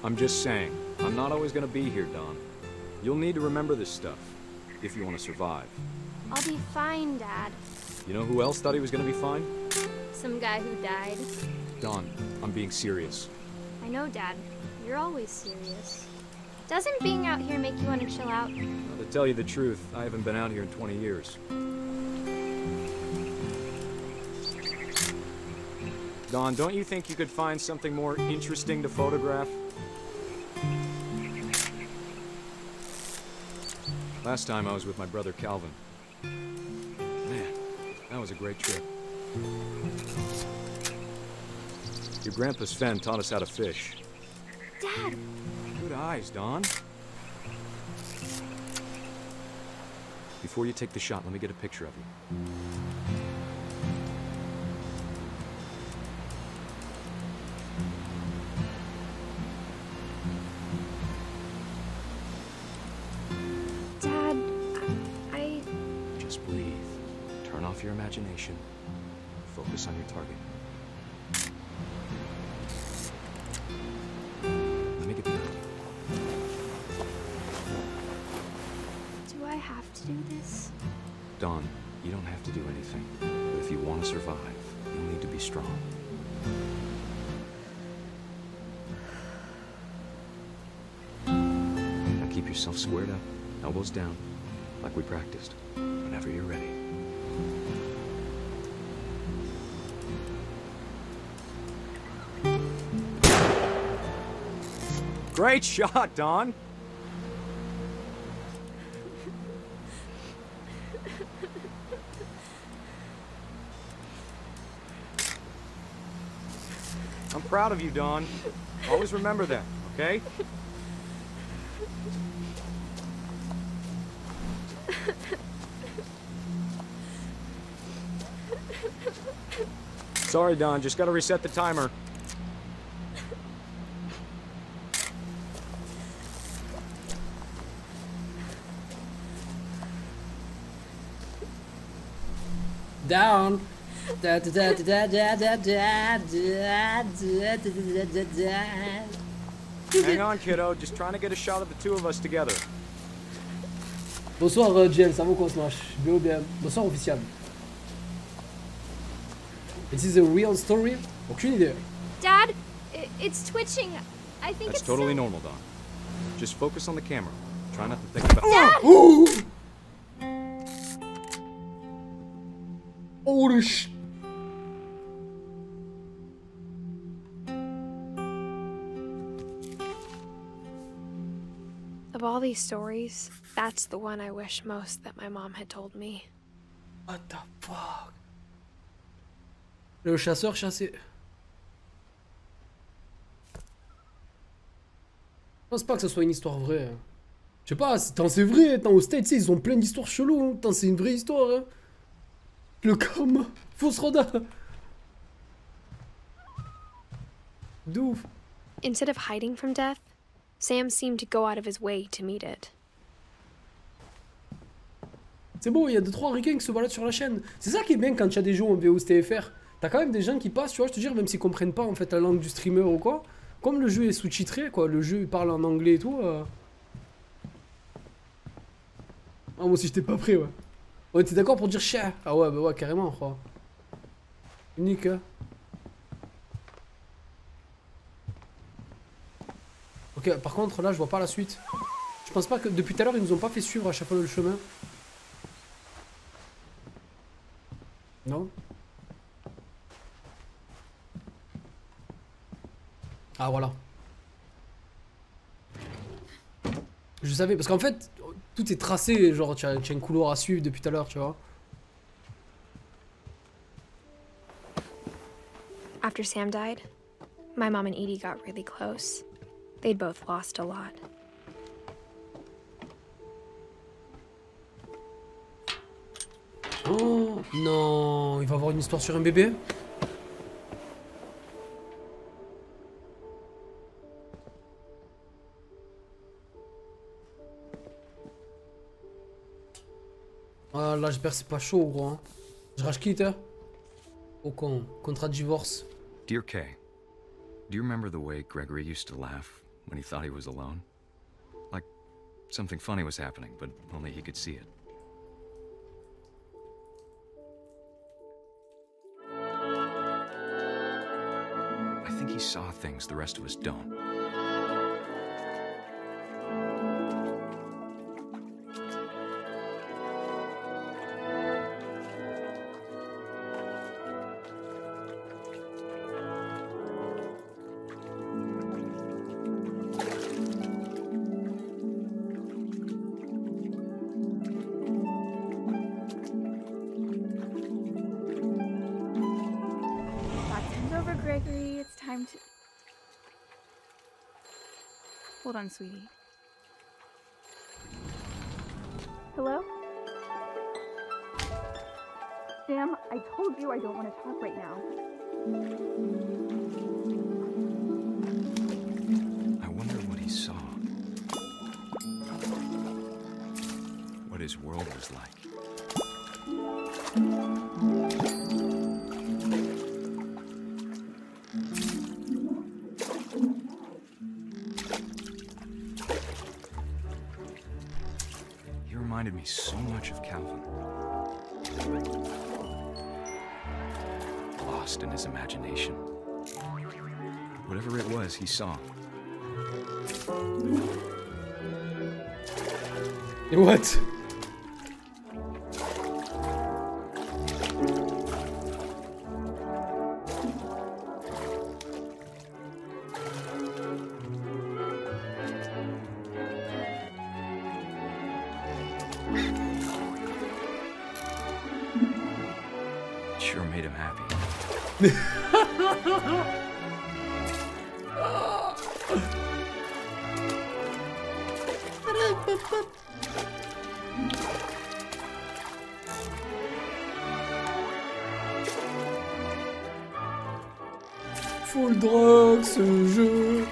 I'm just saying, I'm not always gonna be here, Dawn. You'll need to remember this stuff, if you want to survive. I'll be fine, Dad. You know who else thought he was gonna be fine? Some guy who died. Dawn, I'm being serious. I know, Dad. You're always serious. Doesn't being out here make you want to chill out? Well, to tell you the truth, I haven't been out here in 20 years. Dawn, don't you think you could find something more interesting to photograph? Last time I was with my brother Calvin. Man, that was a great trip. Your grandpa's Fen taught us how to fish. Dad! Good eyes, Dawn. Before you take the shot, let me get a picture of you. Dad, I... Just breathe. Turn off your imagination. Focus on your target. Let me get the... Do I have to do this? Dawn, you don't have to do anything. But if you want to survive, you'll need to be strong. Now keep yourself squared up, elbows down, like we practiced. Whenever you're ready. Great shot, Dawn! I'm proud of you, Dawn. Always remember that, okay? Sorry, Dawn, just gotta reset the timer. Down. Hang on, kiddo. Just trying to get a shot of the two of us together. Bonsoir Jen, ça va quoi Smash? Bien. Bonsoir officiel. Is this a real story? Aucune idée. Dad, it's twitching. I think That's it's totally normal, Dawn. Just focus on the camera. Try not to think about... Dad! Holy sh... Of all these stories, that's the one I wish most that my mom had told me. What the fuck? Le chasseur chassé. Je pense pas que ce soit une histoire vraie. Je sais pas, tant c'est vrai, tant aux States, ils ont plein d'histoires cheloues. Tant c'est une vraie histoire. Hein. Le karma. Fausse roda. D'ouf. Instead of hiding from death, Sam seemed to go out of his way to meet it. C'est beau, il y a 2-3 ricains qui se baladent sur la chaîne. C'est ça qui est bien quand tu as des jeux en VOSTFR. T'as quand même des gens qui passent, tu vois, je te dis, même s'ils comprennent pas en fait la langue du streamer ou quoi. Comme le jeu est sous-titré, quoi, le jeu il parle en anglais et tout. Ah, moi aussi j'étais pas prêt, ouais. Ouais, t'es d'accord pour dire chien? Ah ouais, bah ouais, carrément, je crois. Unique, hein. Ok, par contre, là, je vois pas la suite. Je pense pas que depuis tout à l'heure, ils nous ont pas fait suivre à chaque fois le chemin. Non? Ah, voilà. Je savais, parce qu'en fait, tout est tracé, genre, tu as un couloir à suivre depuis tout à l'heure, tu vois. After Sam died, my mom and Edie got really close. They'd both lost a lot. Oh non, il va avoir une histoire sur un bébé. Ah là, j'espère que c'est pas chaud, gros. Hein. Je rage quitte, hein. Aucun. Contrat de divorce. Dear Kay, do you remember the way Gregory used to laugh when he thought he was alone? Like something funny was happening, but only he could see it. I think he saw things the rest of us don't. Gregory, it's time to... Hold on, sweetie. Hello? Sam, I told you I don't want to talk right now. I wonder what he saw. What his world was like. Reminded me so much of Calvin. Lost in his imagination. Whatever it was he saw. What? Sure made him happy. Full drogue ce jeu.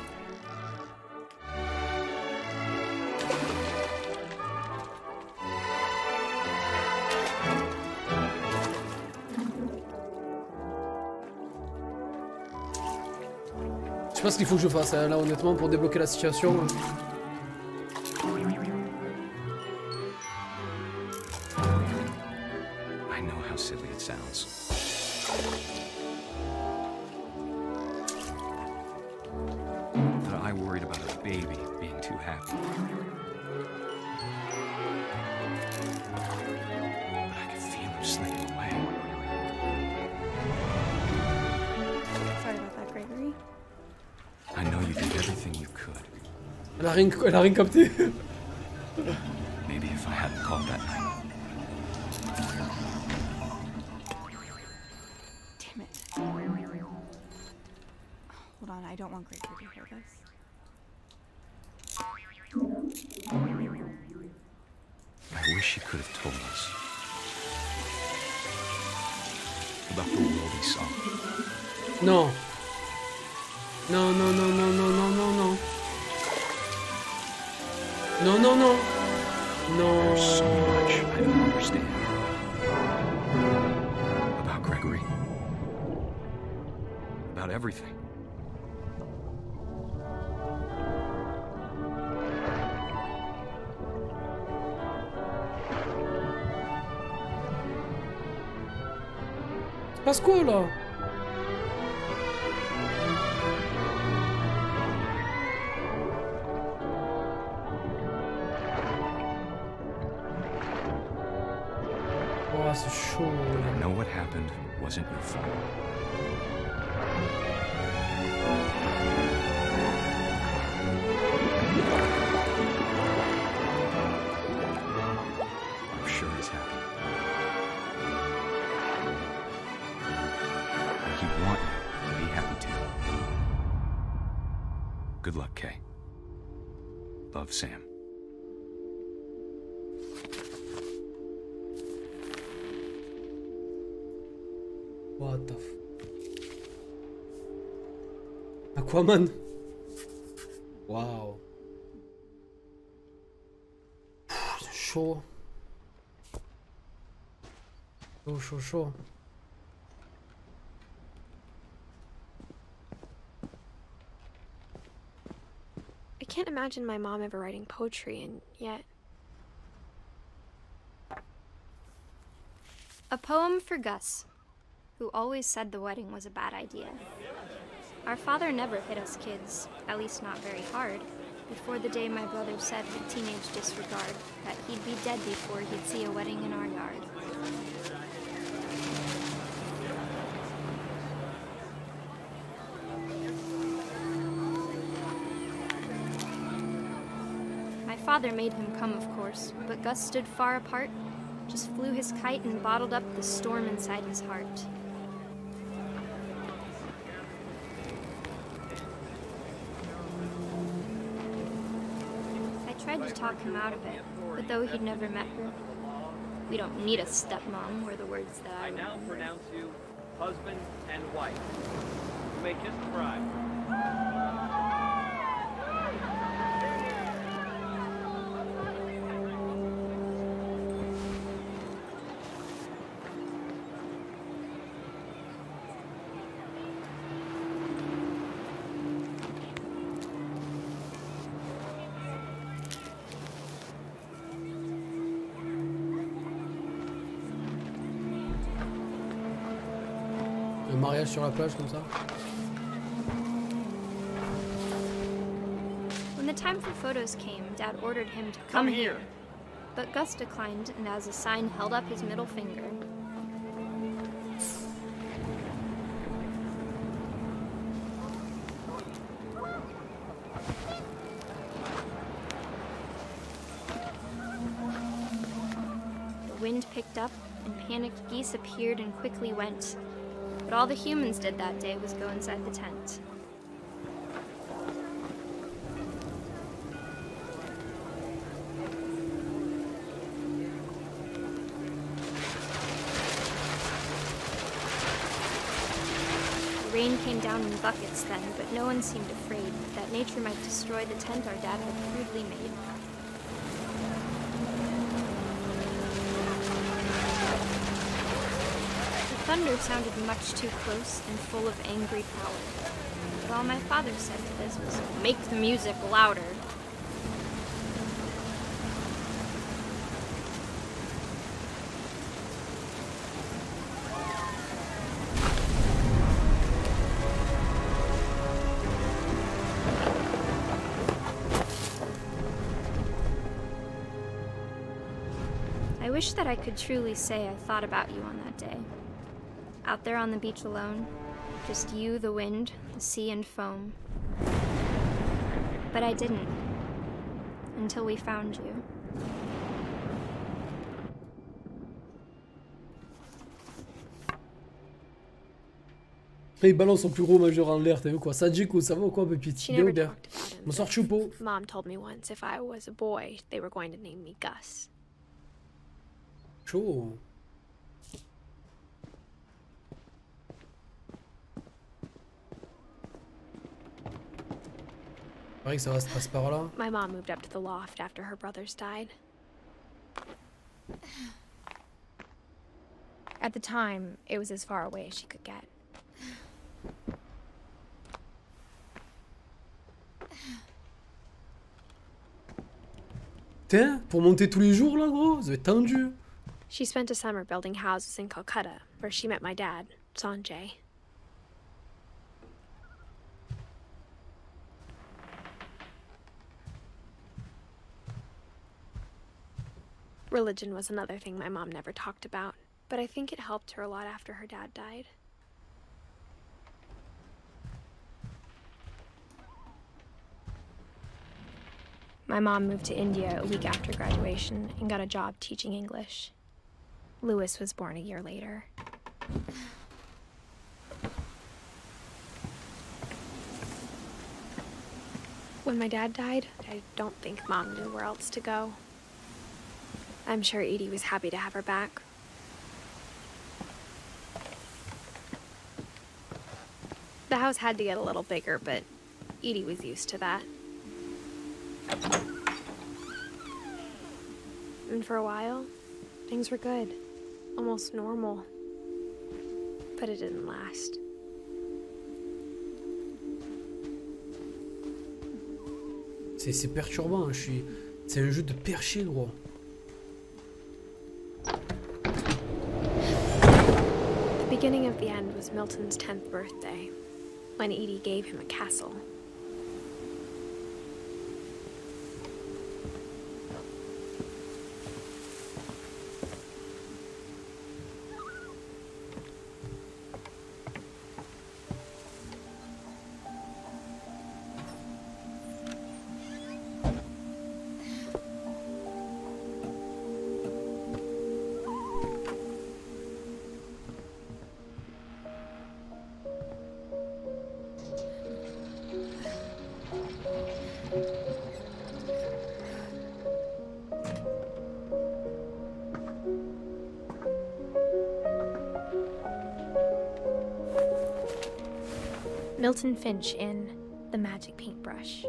Je sais pas ce qu'il faut que je fasse là honnêtement pour débloquer la situation. I know how silly it sounds. But I worried about a baby being too happy. But I could feel him slipping away. Sorry about that, Gregory. I know you did everything you could. Elle a rien capté. Maybe if I hadn't called that night. Damn it. Hold on, I don't want Gregory to hear this. I wish he could have told us about the world he saw. Non. Non, non, non, non, non, non, non, non. Non, non, non. No. There's so much I don't understand. About Gregory. About everything. Il se passe quoi là? Oh, c'est chaud. I know what happened wasn't your fault. I'm sure he's happy. And he'd want you to be happy too. Good luck, Kay. Love, Sam. What the f... Aquaman. Waouh. C'est chaud. Chaud, chaud, chaud. I can't imagine my mom ever writing poetry, and yet... A poem for Gus, who always said the wedding was a bad idea. Our father never hit us kids, at least not very hard, before the day my brother said with teenage disregard that he'd be dead before he'd see a wedding in our yard. My father made him come, of course, but Gus stood far apart, just flew his kite and bottled up the storm inside his heart. I tried to talk him out of it, but though he'd never met her, we don't need a stepmom were the words that I now pronounce you husband and wife. You may kiss the bride. Un mariage sur la plage comme ça. When the time for photos came, Dad ordered him to come here. But Gus declined and as a sign held up his middle finger. The wind picked up and panicked geese appeared and quickly went. But all the humans did that day was go inside the tent. The rain came down in buckets then, but no one seemed afraid that nature might destroy the tent our dad had crudely made. Thunder sounded much too close and full of angry power. But all my father said to this was, "Make the music louder." I wish that I could truly say I thought about you on that day. Out there on the beach alone, just you, the wind, the sea, and foam. But I didn't, until we found you. Il balance son plus gros majeur en l'air, t'as vu quoi? Sadiko, ça va ou quoi, petit Léoder? Bonsoir Choupo. Mom told me once if I was a boy, they were going to name me Gus. Chaud. Que ça va se passer par là. My mom moved up to the loft after her brothers died. At the time, it was as far away as she could get. Tiens, pour monter tous les jours là, gros, ça va être tendu. She spent a summer building houses in Calcutta, where she met my dad, Sanjay. Religion was another thing my mom never talked about, but I think it helped her a lot after her dad died. My mom moved to India a week after graduation and got a job teaching English. Louis was born a year later. When my dad died, I don't think Mom knew where else to go. I'm sure Edie was happy to have her back. The house had to get a little bigger, but Edie was used to that. And for a while, things were good, almost normal. But it didn't last. C'est perturbant, je suis... C'est un jeu de perché, gros. The beginning of the end was Milton's 10th birthday, when Edie gave him a castle. Milton Finch in The Magic Paintbrush.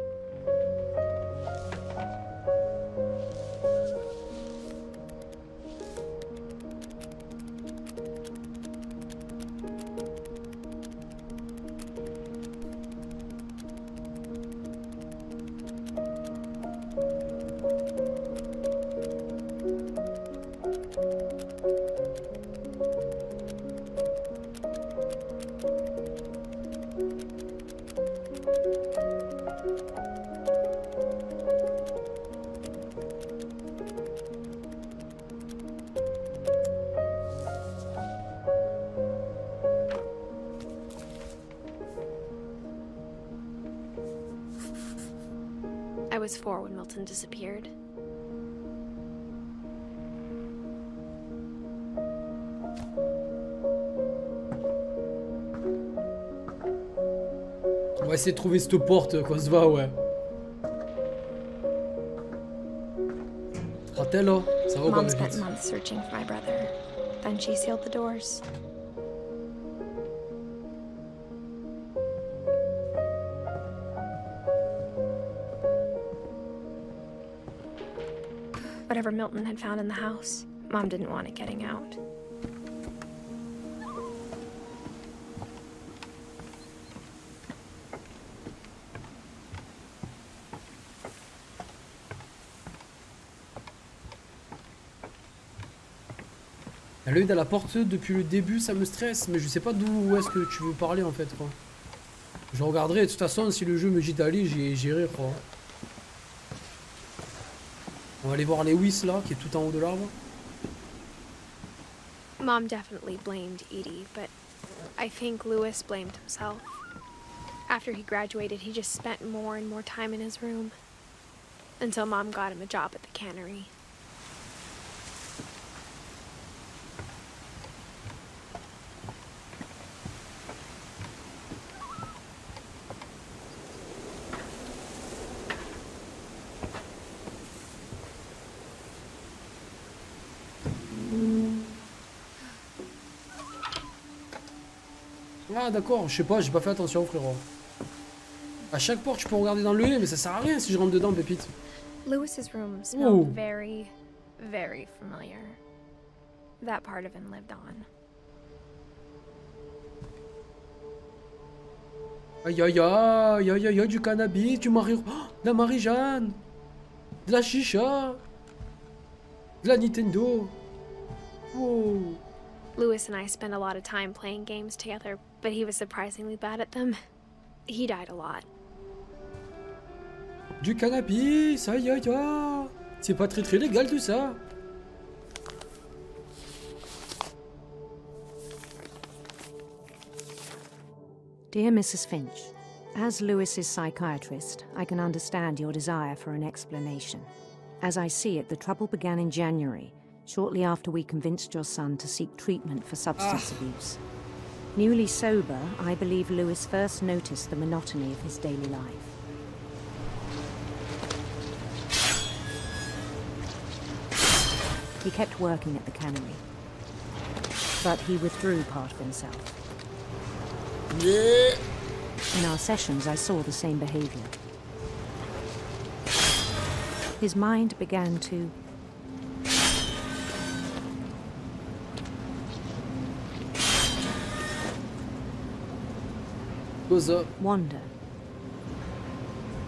I was 4 when Milton disappeared. On va essayer de trouver cette porte, quoi, se va, ouais. Sera-t-elle là? Ça va ou pas, Mom ma spent vite? months searching for my brother. Then she sealed the doors. Whatever Milton had found in the house, Mom didn't want it getting out. L'œil dans la porte depuis le début, ça me stresse, mais je sais pas d'où est-ce que tu veux parler en fait, quoi. Je regarderai, de toute façon, si le jeu me dit d'aller, j'irai, quoi. On va aller voir Lewis là, qui est tout en haut de l'arbre. Mom definitely blamed Edie, but I think Louis blamed himself. After he graduated, he just spent more and more time in his room. Until Mom got him a job at the cannery. Ah d'accord, je sais pas, j'ai pas fait attention, frérot. À chaque porte, je peux regarder dans le nez, mais ça sert à rien si je rentre dedans, pépite. Lewis's room smelled very very familiar. That part of him lived on. Aïe aïe aïe aïe aïe, du cannabis, du de la Marie-Jeanne, de la chicha, de la Nintendo. Whoa. Lewis and I spent a lot of time playing games together, but he was surprisingly bad at them. He died a lot. Du cannabis, aïe aïe aïe. C'est pas très légal tout ça. Dear Mrs. Finch, as Lewis's psychiatrist, I can understand your desire for an explanation. As I see it, the trouble began in January, shortly after we convinced your son to seek treatment for substance abuse. Newly sober, I believe Lewis first noticed the monotony of his daily life. He kept working at the cannery, but he withdrew part of himself. Yeah. In our sessions, I saw the same behavior. His mind began to wander.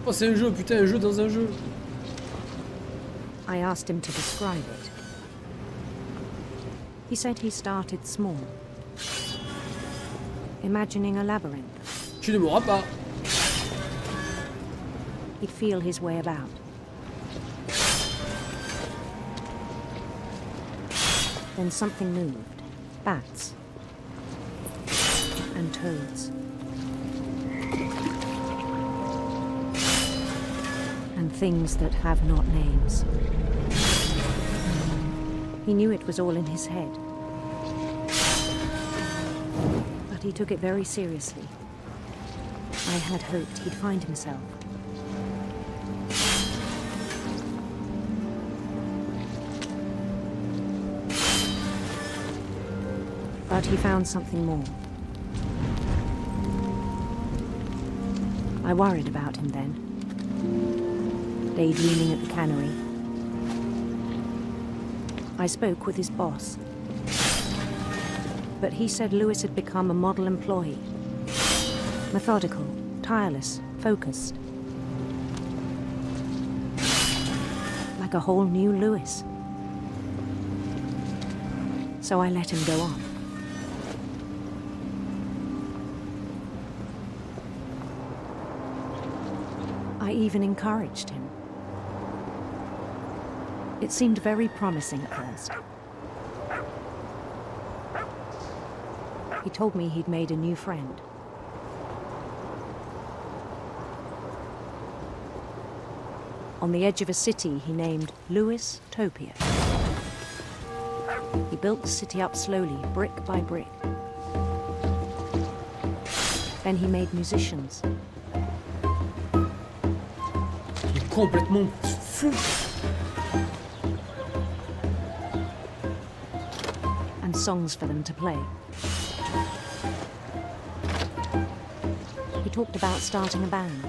Oh, c'est un jeu, putain, un jeu dans un jeu. I asked him to describe it. He said he started small, imagining a labyrinth. Tu ne mourras pas. He'd feel his way about. Then something moved. Bats. And toads. And things that have not names. He knew it was all in his head. But he took it very seriously. I had hoped he'd find himself. But he found something more. I worried about him then. Daydreaming at the cannery. I spoke with his boss. But he said Lewis had become a model employee. Methodical, tireless, focused. Like a whole new Lewis. So I let him go on. I even encouraged him. It seemed very promising at first. He told me he'd made a new friend. On the edge of a city he named Lewis Topia. He built the city up slowly, brick by brick. Then he made musicians. Il est complètement fou. And songs for them to play. He talked about starting a band.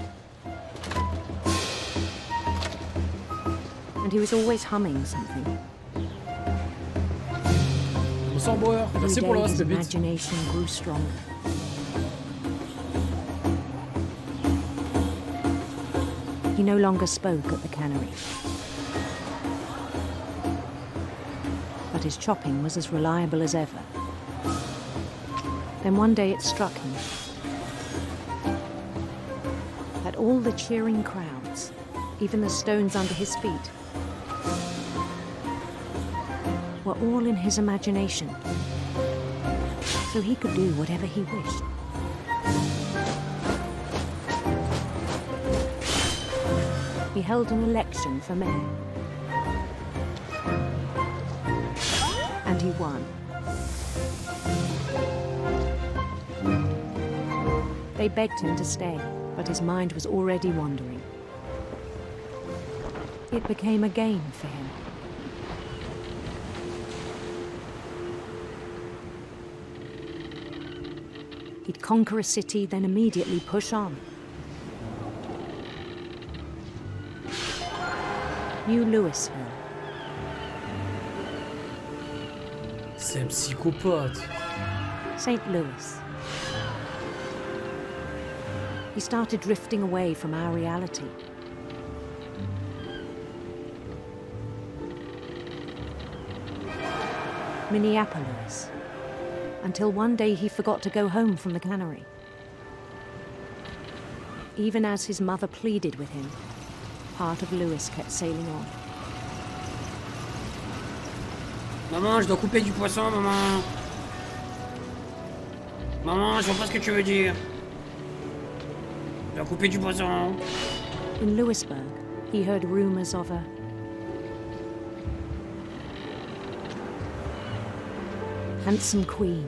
And he was always humming something. Merci pour le his respect, Pete. imagination grew stronger. He no longer spoke at the cannery. But his chopping was as reliable as ever. Then one day it struck him that all the cheering crowds, even the stones under his feet, were all in his imagination, so he could do whatever he wished. He held an election for mayor. And he won. They begged him to stay, but his mind was already wandering. It became a game for him. He'd conquer a city, then immediately push on. New Louisville. C'est un psychopathe. St. Louis. He started drifting away from our reality. Minneapolis. Until one day he forgot to go home from the cannery. Even as his mother pleaded with him, part of Louis kept sailing on. Maman, je dois couper du poisson, maman. Maman, je vois pas ce que tu veux dire. Je dois couper du poisson. In Louisburg, he heard rumors of a handsome queen.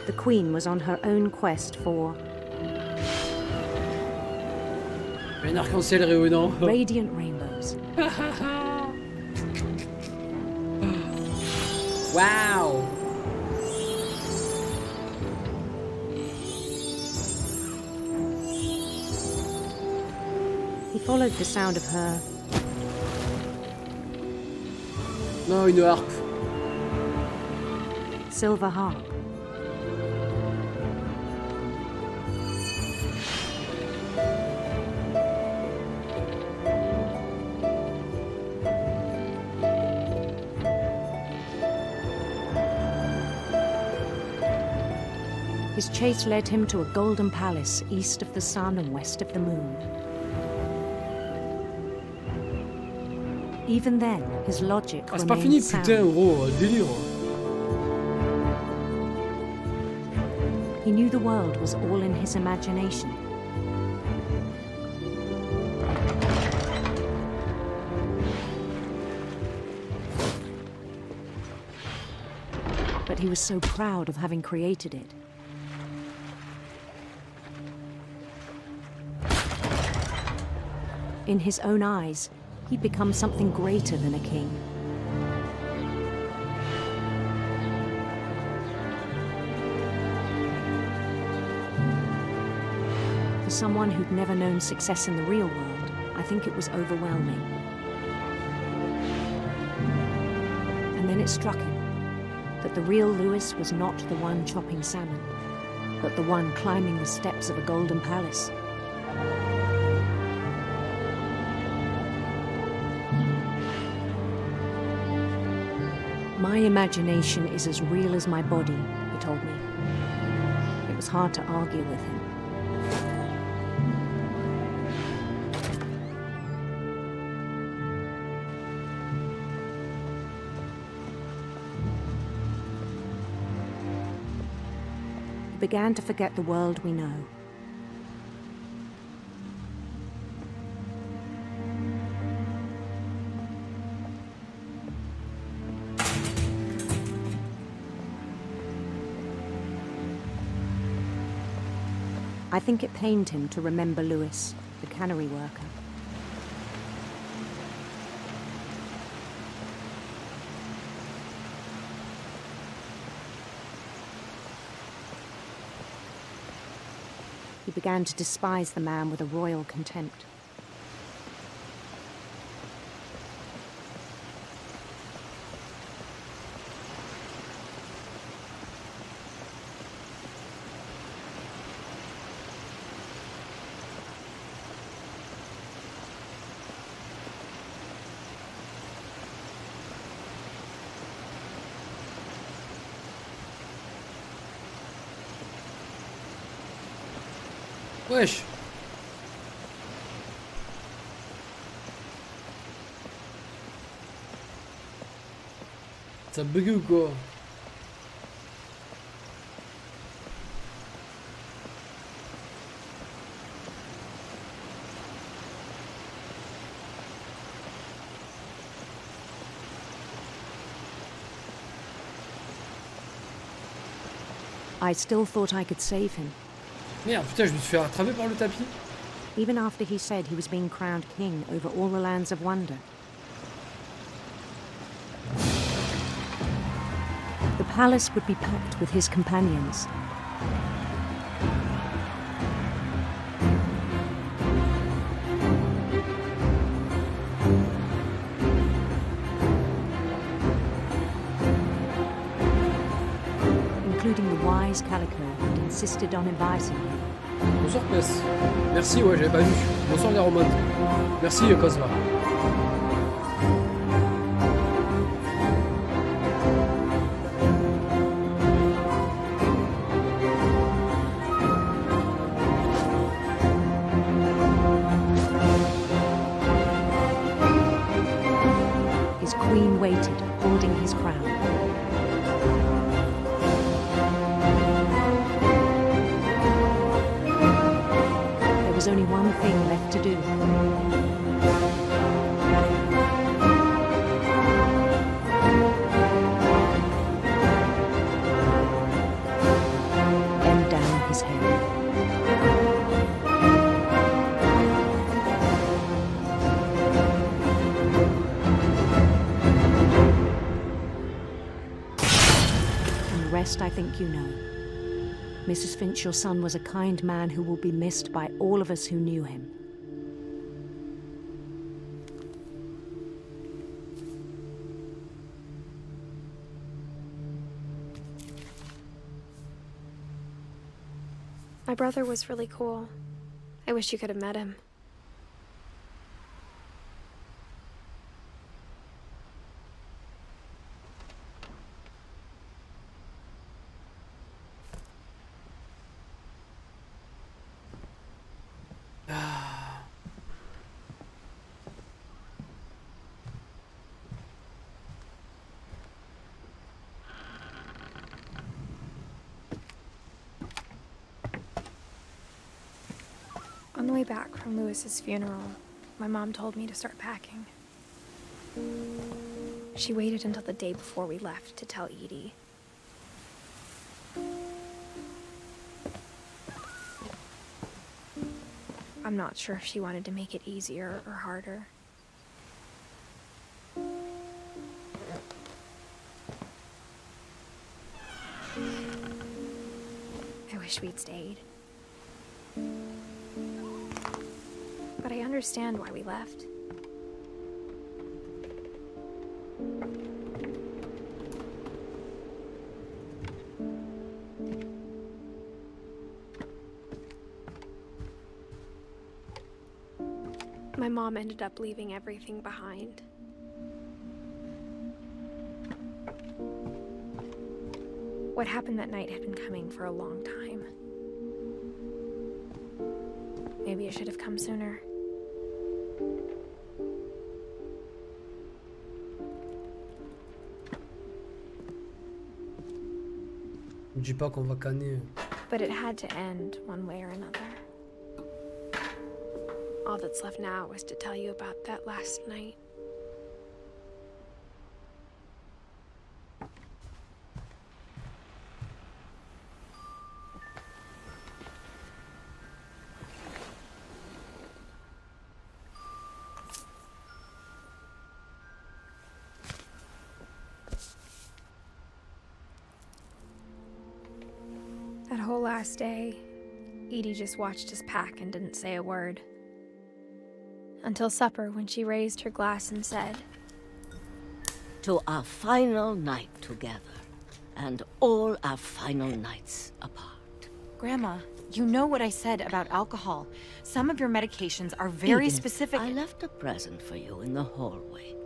The queen was on her own quest for un arc-en-ciel rayonnant. Radiant rainbows. Wow. He followed the sound of her. Non, une harpe. Silver harp. His chase led him to a golden palace east of the sun and west of the moon. Even then, his logic c'est pas fini, remained sound. putain, gros, délire. He knew the world was all in his imagination. But he was so proud of having created it. In his own eyes, he'd become something greater than a king. For someone who'd never known success in the real world, I think it was overwhelming. And then it struck him that the real Louis was not the one chopping salmon, but the one climbing the steps of a golden palace. My imagination is as real as my body, he told me. It was hard to argue with him. He began to forget the world we know. I think it pained him to remember Louis, the cannery worker. He began to despise the man with a royal contempt. Wesh. Ça bug ou quoi? I still thought I could save him. Merde, putain, je me suis fait rattraper par le tapis. Even after he said he was being crowned king over all the lands of wonder. The palace would be packed with his companions. Including the wise Calico who'd insisted on inviting him. Bonsoir Pes. Merci, ouais, j'avais pas vu. Bonsoir les romodes. Merci Kozma. His queen waited, holding his crown. There was only one thing left to do. Bend down his head. And the rest I think you know. Mrs. Finch, your son was a kind man who will be missed by all of us who knew him. My brother was really cool. I wish you could have met him. On the way back from Lewis's funeral, my mom told me to start packing. She waited until the day before we left to tell Edie. I'm not sure if she wanted to make it easier or harder. I wish we'd stayed. But I understand why we left. My mom ended up leaving everything behind. What happened that night had been coming for a long time. Maybe it should have come sooner. Ne dis pas qu'on va canner. But it had to end one way or another. All that's left now is to tell you about that last night. That whole last day, Edie just watched us pack and didn't say a word. Until supper, when she raised her glass and said, "To our final night together, and all our final nights apart." Grandma, you know what I said about alcohol. Some of your medications are very Edith, specific. I left a present for you in the hallway.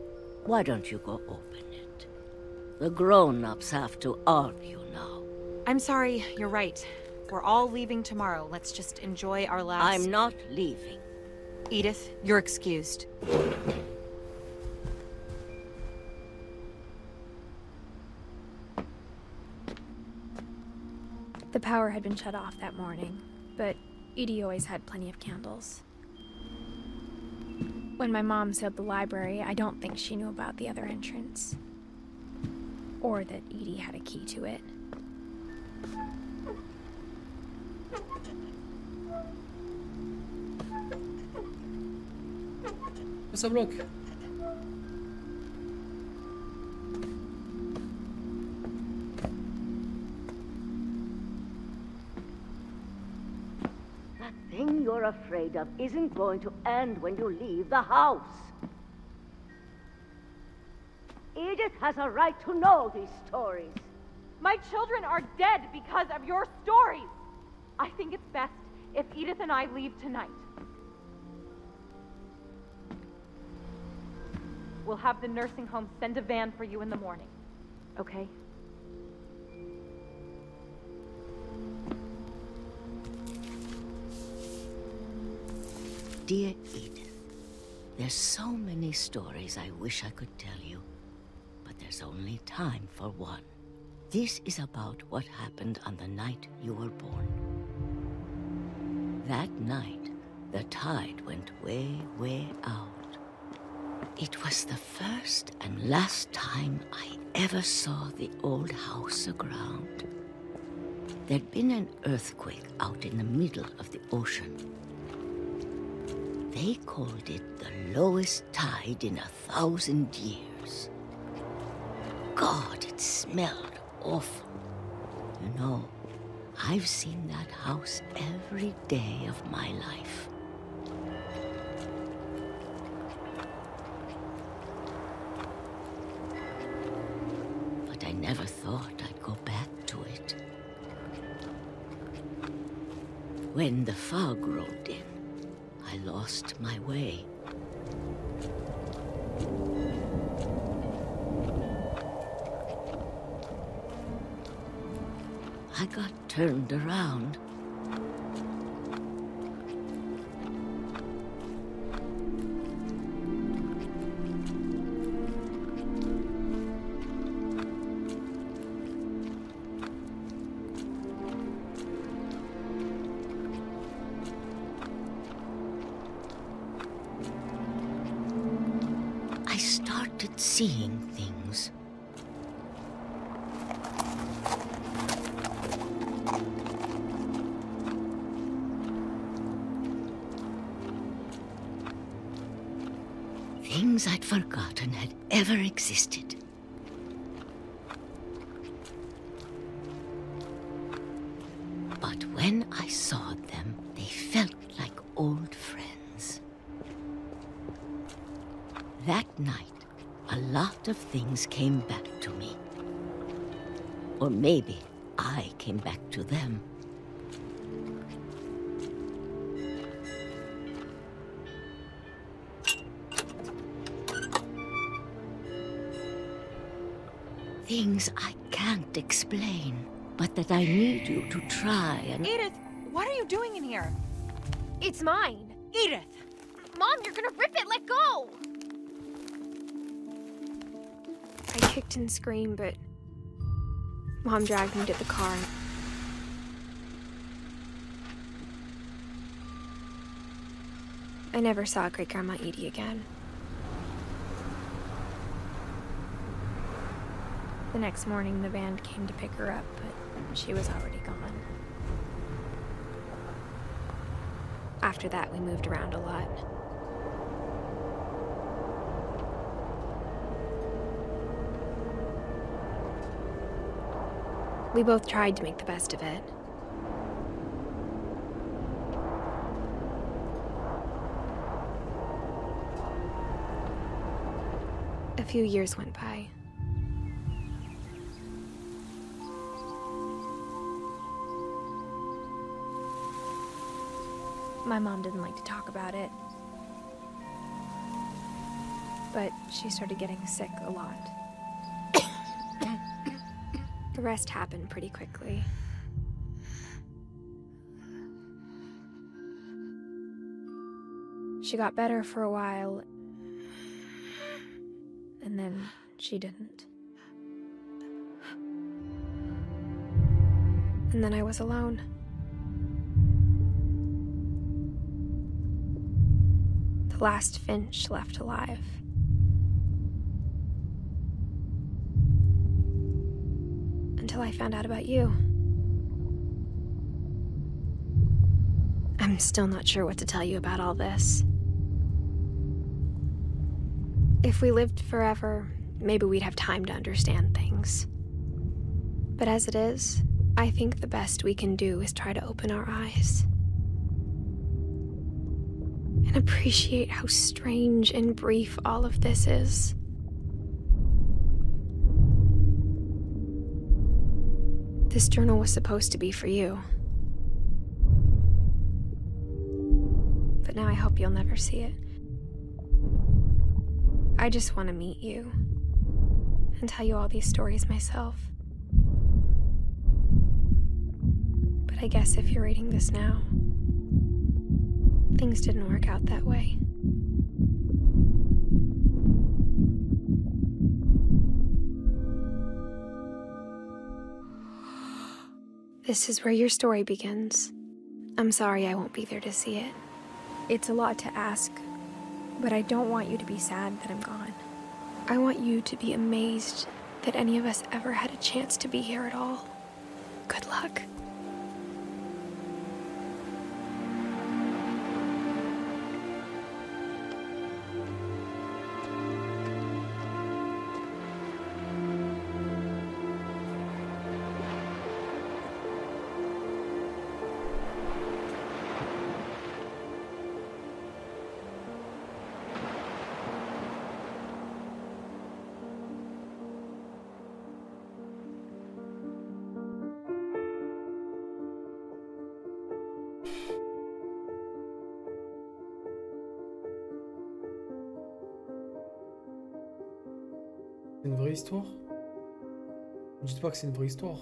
Why don't you go open it? The grown-ups have to argue now. I'm sorry, you're right. We're all leaving tomorrow. Let's just enjoy our last... I'm not leaving. Edith, you're excused. The power had been shut off that morning, but Edie always had plenty of candles. When my mom sealed the library, I don't think she knew about the other entrance. Or that Edie had a key to it. Ça bloque. thing you're afraid of isn't going to end when you leave the house. Edith has a right to know these stories. My children are dead because of your stories. I think it's best if Edith and I leave tonight. We'll have the nursing home send a van for you in the morning, okay? Dear Edith, there's so many stories I wish I could tell you, but there's only time for one. This is about what happened on the night you were born. That night, the tide went way, way out. It was the first and last time I ever saw the old house aground. There'd been an earthquake out in the middle of the ocean. They called it the lowest tide in 1,000 years. God, it smelled awful. You know, I've seen that house every day of my life. But I never thought I'd go back to it. When the fog rolled in, I lost my way. I got turned around. I started seeing things. Things I'd forgotten had ever existed. But when I saw them, they felt like old friends. That night, a lot of things came back to me. Or maybe I came back to them. Things I can't explain, but that I need you to try and... Edith, what are you doing in here? It's mine. Edith! Mom, you're gonna rip it! Let go! I kicked and screamed, but Mom dragged me to the car. I never saw Great-Grandma Edie again. The next morning, the band came to pick her up, but she was already gone. After that, we moved around a lot. We both tried to make the best of it. A few years went by. My mom didn't like to talk about it, but she started getting sick a lot. The rest happened pretty quickly. She got better for a while, and then she didn't. And then I was alone. The last Finch left alive. Until I found out about you. I'm still not sure what to tell you about all this. If we lived forever, maybe we'd have time to understand things. But as it is, I think the best we can do is try to open our eyes. and appreciate how strange and brief all of this is. This journal was supposed to be for you. But now I hope you'll never see it. I just want to meet you and tell you all these stories myself. But I guess if you're reading this now, things didn't work out that way. This is where your story begins. I'm sorry I won't be there to see it. It's a lot to ask, but I don't want you to be sad that I'm gone. I want you to be amazed that any of us ever had a chance to be here at all. Good luck. C'est une vraie histoire? Ne dites pas que c'est une vraie histoire.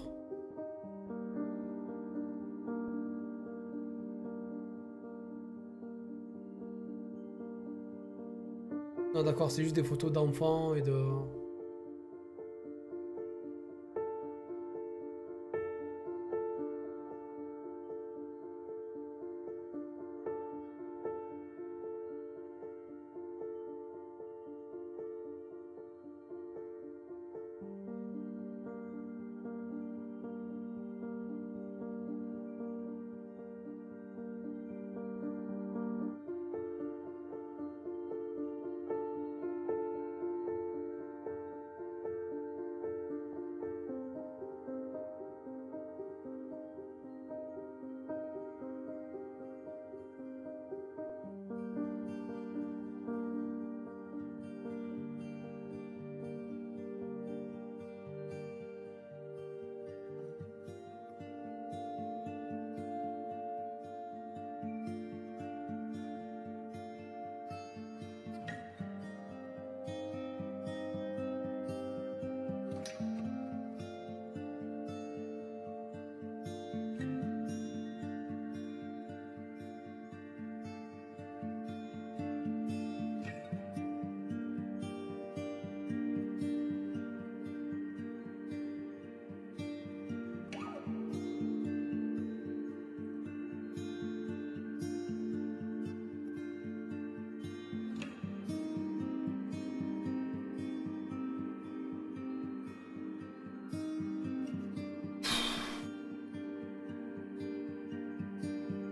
Non d'accord, c'est juste des photos d'enfants et de...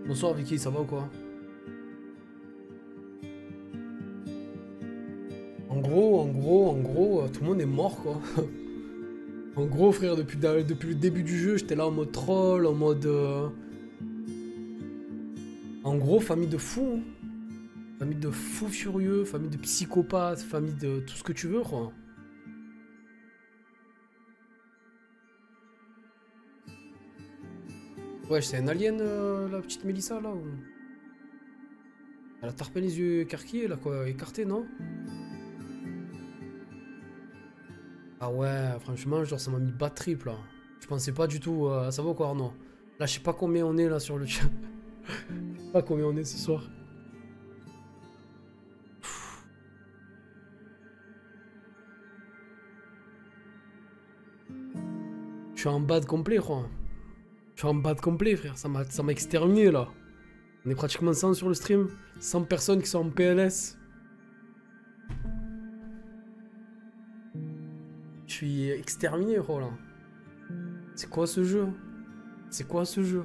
Bonsoir Vicky, ça va ou quoi? En gros, tout le monde est mort quoi. En gros frère, depuis le début du jeu, j'étais là en mode troll, en mode... En gros, famille de fous. Hein. Famille de fous furieux, famille de psychopathes, famille de tout ce que tu veux quoi. Ouais, c'est un alien, la petite Mélissa, là, ou... Elle a tarpé les yeux écarquillés, là, quoi, écartés, non? Ah ouais, franchement, genre, ça m'a mis bas trip, là. Je pensais pas du tout, ça va quoi, non? Là, je sais pas combien on est, là, sur le chat. Je sais pas combien on est ce soir. Je suis en bas de complet, quoi. Je suis en bas de complet, frère. Ça m'a exterminé, là. On est pratiquement 100 sur le stream. 100 personnes qui sont en PLS. Je suis exterminé, gros, là. C'est quoi ce jeu? C'est quoi ce jeu?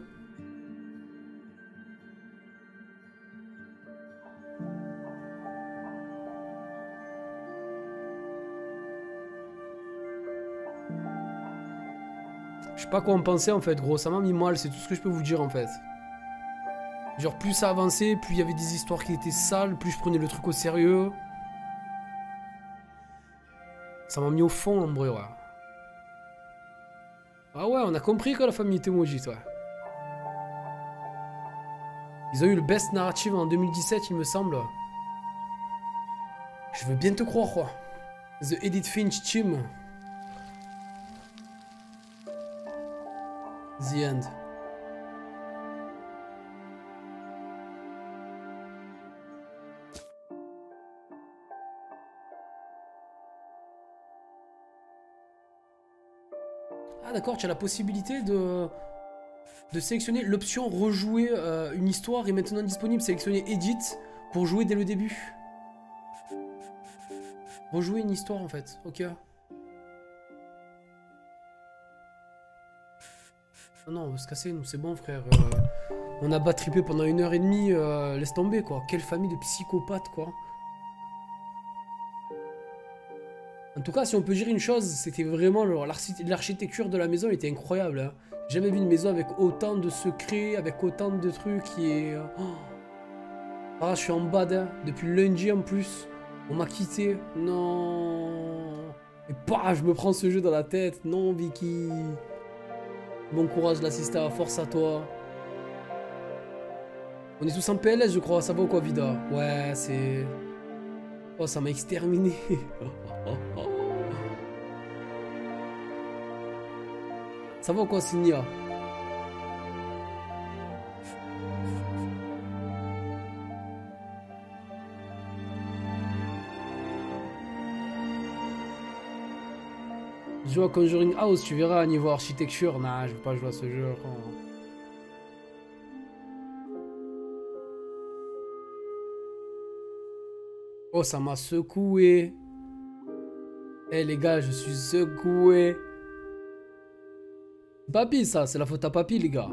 Je sais pas quoi en penser en fait, gros, ça m'a mis mal, c'est tout ce que je peux vous dire en fait. Genre plus ça avançait, plus il y avait des histoires qui étaient sales, plus je prenais le truc au sérieux. Ça m'a mis au fond en vrai, ouais. Ah ouais, on a compris que la famille était maudite, ouais. Ils ont eu le best narrative en 2017, il me semble. Je veux bien te croire, quoi. The Edith Finch Team. The End. Ah d'accord, tu as la possibilité de sélectionner l'option rejouer une histoire est maintenant disponible. Sélectionner Edit pour jouer dès le début. Rejouer une histoire en fait, ok. Non, on veut se casser, nous c'est bon frère. On a battrippé pendant 1h30, laisse tomber quoi. Quelle famille de psychopathes quoi. En tout cas, si on peut dire une chose, c'était vraiment l'architecture de la maison était incroyable. Hein. J'ai jamais vu une maison avec autant de secrets, avec autant de trucs qui est... Ah, je suis en bad, hein. Depuis lundi en plus. On m'a quitté. Non. Et bah, je me prends ce jeu dans la tête. Non, Vicky. Bon courage, l'assistant. Force à toi. On est tous en PLS, je crois. Ça va ou quoi, Vida? Ouais, c'est... Oh, ça m'a exterminé. Ça va ou quoi, Signia? Joue à Conjuring House, tu verras, niveau architecture. Nah, je veux pas jouer à ce jeu. Oh, ça m'a secoué. Eh les gars, je suis secoué. Papy, ça, c'est la faute à papy, les gars.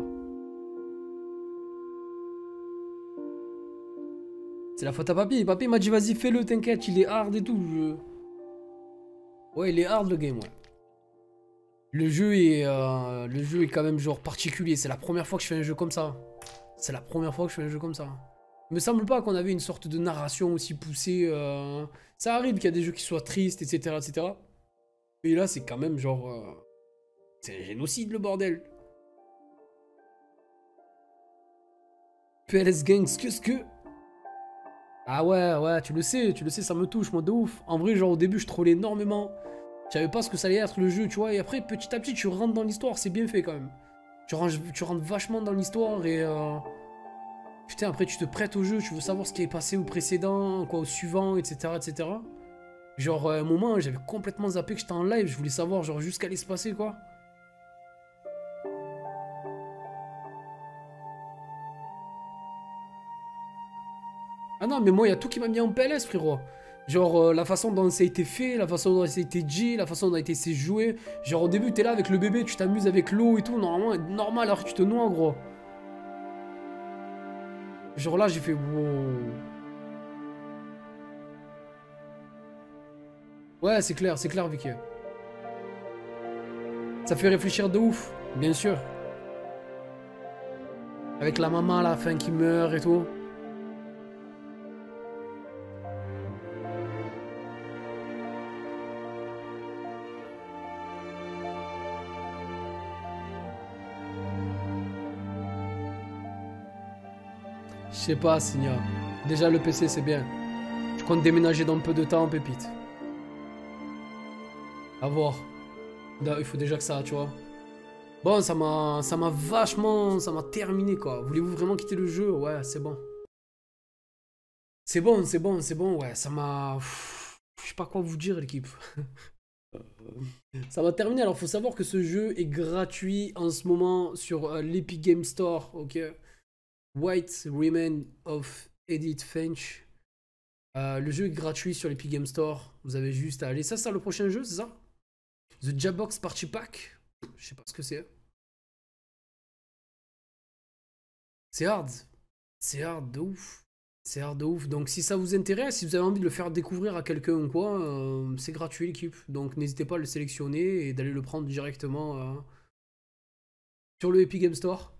C'est la faute à papy. Papy m'a dit, vas-y, fais-le, t'inquiète, il est hard et tout. Ouais, il est hard, le game, ouais. Le jeu est quand même genre particulier. C'est la première fois que je fais un jeu comme ça. C'est la première fois que je fais un jeu comme ça. Il me semble pas qu'on avait une sorte de narration aussi poussée. Ça arrive qu'il y a des jeux qui soient tristes, etc., etc. Mais là, c'est quand même genre... c'est un génocide, le bordel. PLS Gangs, qu'est-ce que... Ah ouais, tu le sais, ça me touche, moi, de ouf. En vrai, genre, au début, je trollais énormément. Je savais pas ce que ça allait être, le jeu, tu vois. Et après, petit à petit, tu rentres dans l'histoire, c'est bien fait, quand même. Tu rentres vachement dans l'histoire et... Putain, après, tu te prêtes au jeu, tu veux savoir ce qui est passé au précédent, quoi, au suivant, etc., etc. Genre, à un moment, j'avais complètement zappé que j'étais en live, je voulais savoir, genre, juste ce qu'allait se passer, quoi. Ah non, mais moi, il y a tout qui m'a mis en PLS, frérot. Genre, la façon dont ça a été fait, la façon dont ça a été dit, la façon dont ça a été joué. Genre, au début, t'es là avec le bébé, tu t'amuses avec l'eau et tout, normalement, normal, alors que tu te noies, gros. Genre là, j'ai fait wow. Ouais, c'est clair, Vicky. Ça fait réfléchir de ouf, bien sûr. Avec la maman à la fin qui meurt et tout. Je sais pas, Signa. Déjà, le PC, c'est bien. Je compte déménager dans peu de temps, pépite. À voir. Il faut déjà que ça, tu vois. Bon, ça m'a vachement... Ça m'a terminé, quoi. Voulez-vous vraiment quitter le jeu? Ouais, c'est bon. C'est bon, ouais. Ça m'a... Je sais pas quoi vous dire, l'équipe. Ça m'a terminé. Alors, faut savoir que ce jeu est gratuit en ce moment sur l'Epic Game Store, ok? Remains of Edith Finch. Le jeu est gratuit sur l'Epic Game Store. Vous avez juste à aller. Ça, c'est le prochain jeu, c'est ça? The Jabox Party Pack. Je sais pas ce que c'est. C'est hard. C'est hard de ouf. C'est hard de ouf. Donc, si ça vous intéresse, si vous avez envie de le faire découvrir à quelqu'un ou quoi, c'est gratuit, l'équipe. Donc, n'hésitez pas à le sélectionner et d'aller le prendre directement sur le Epic Game Store.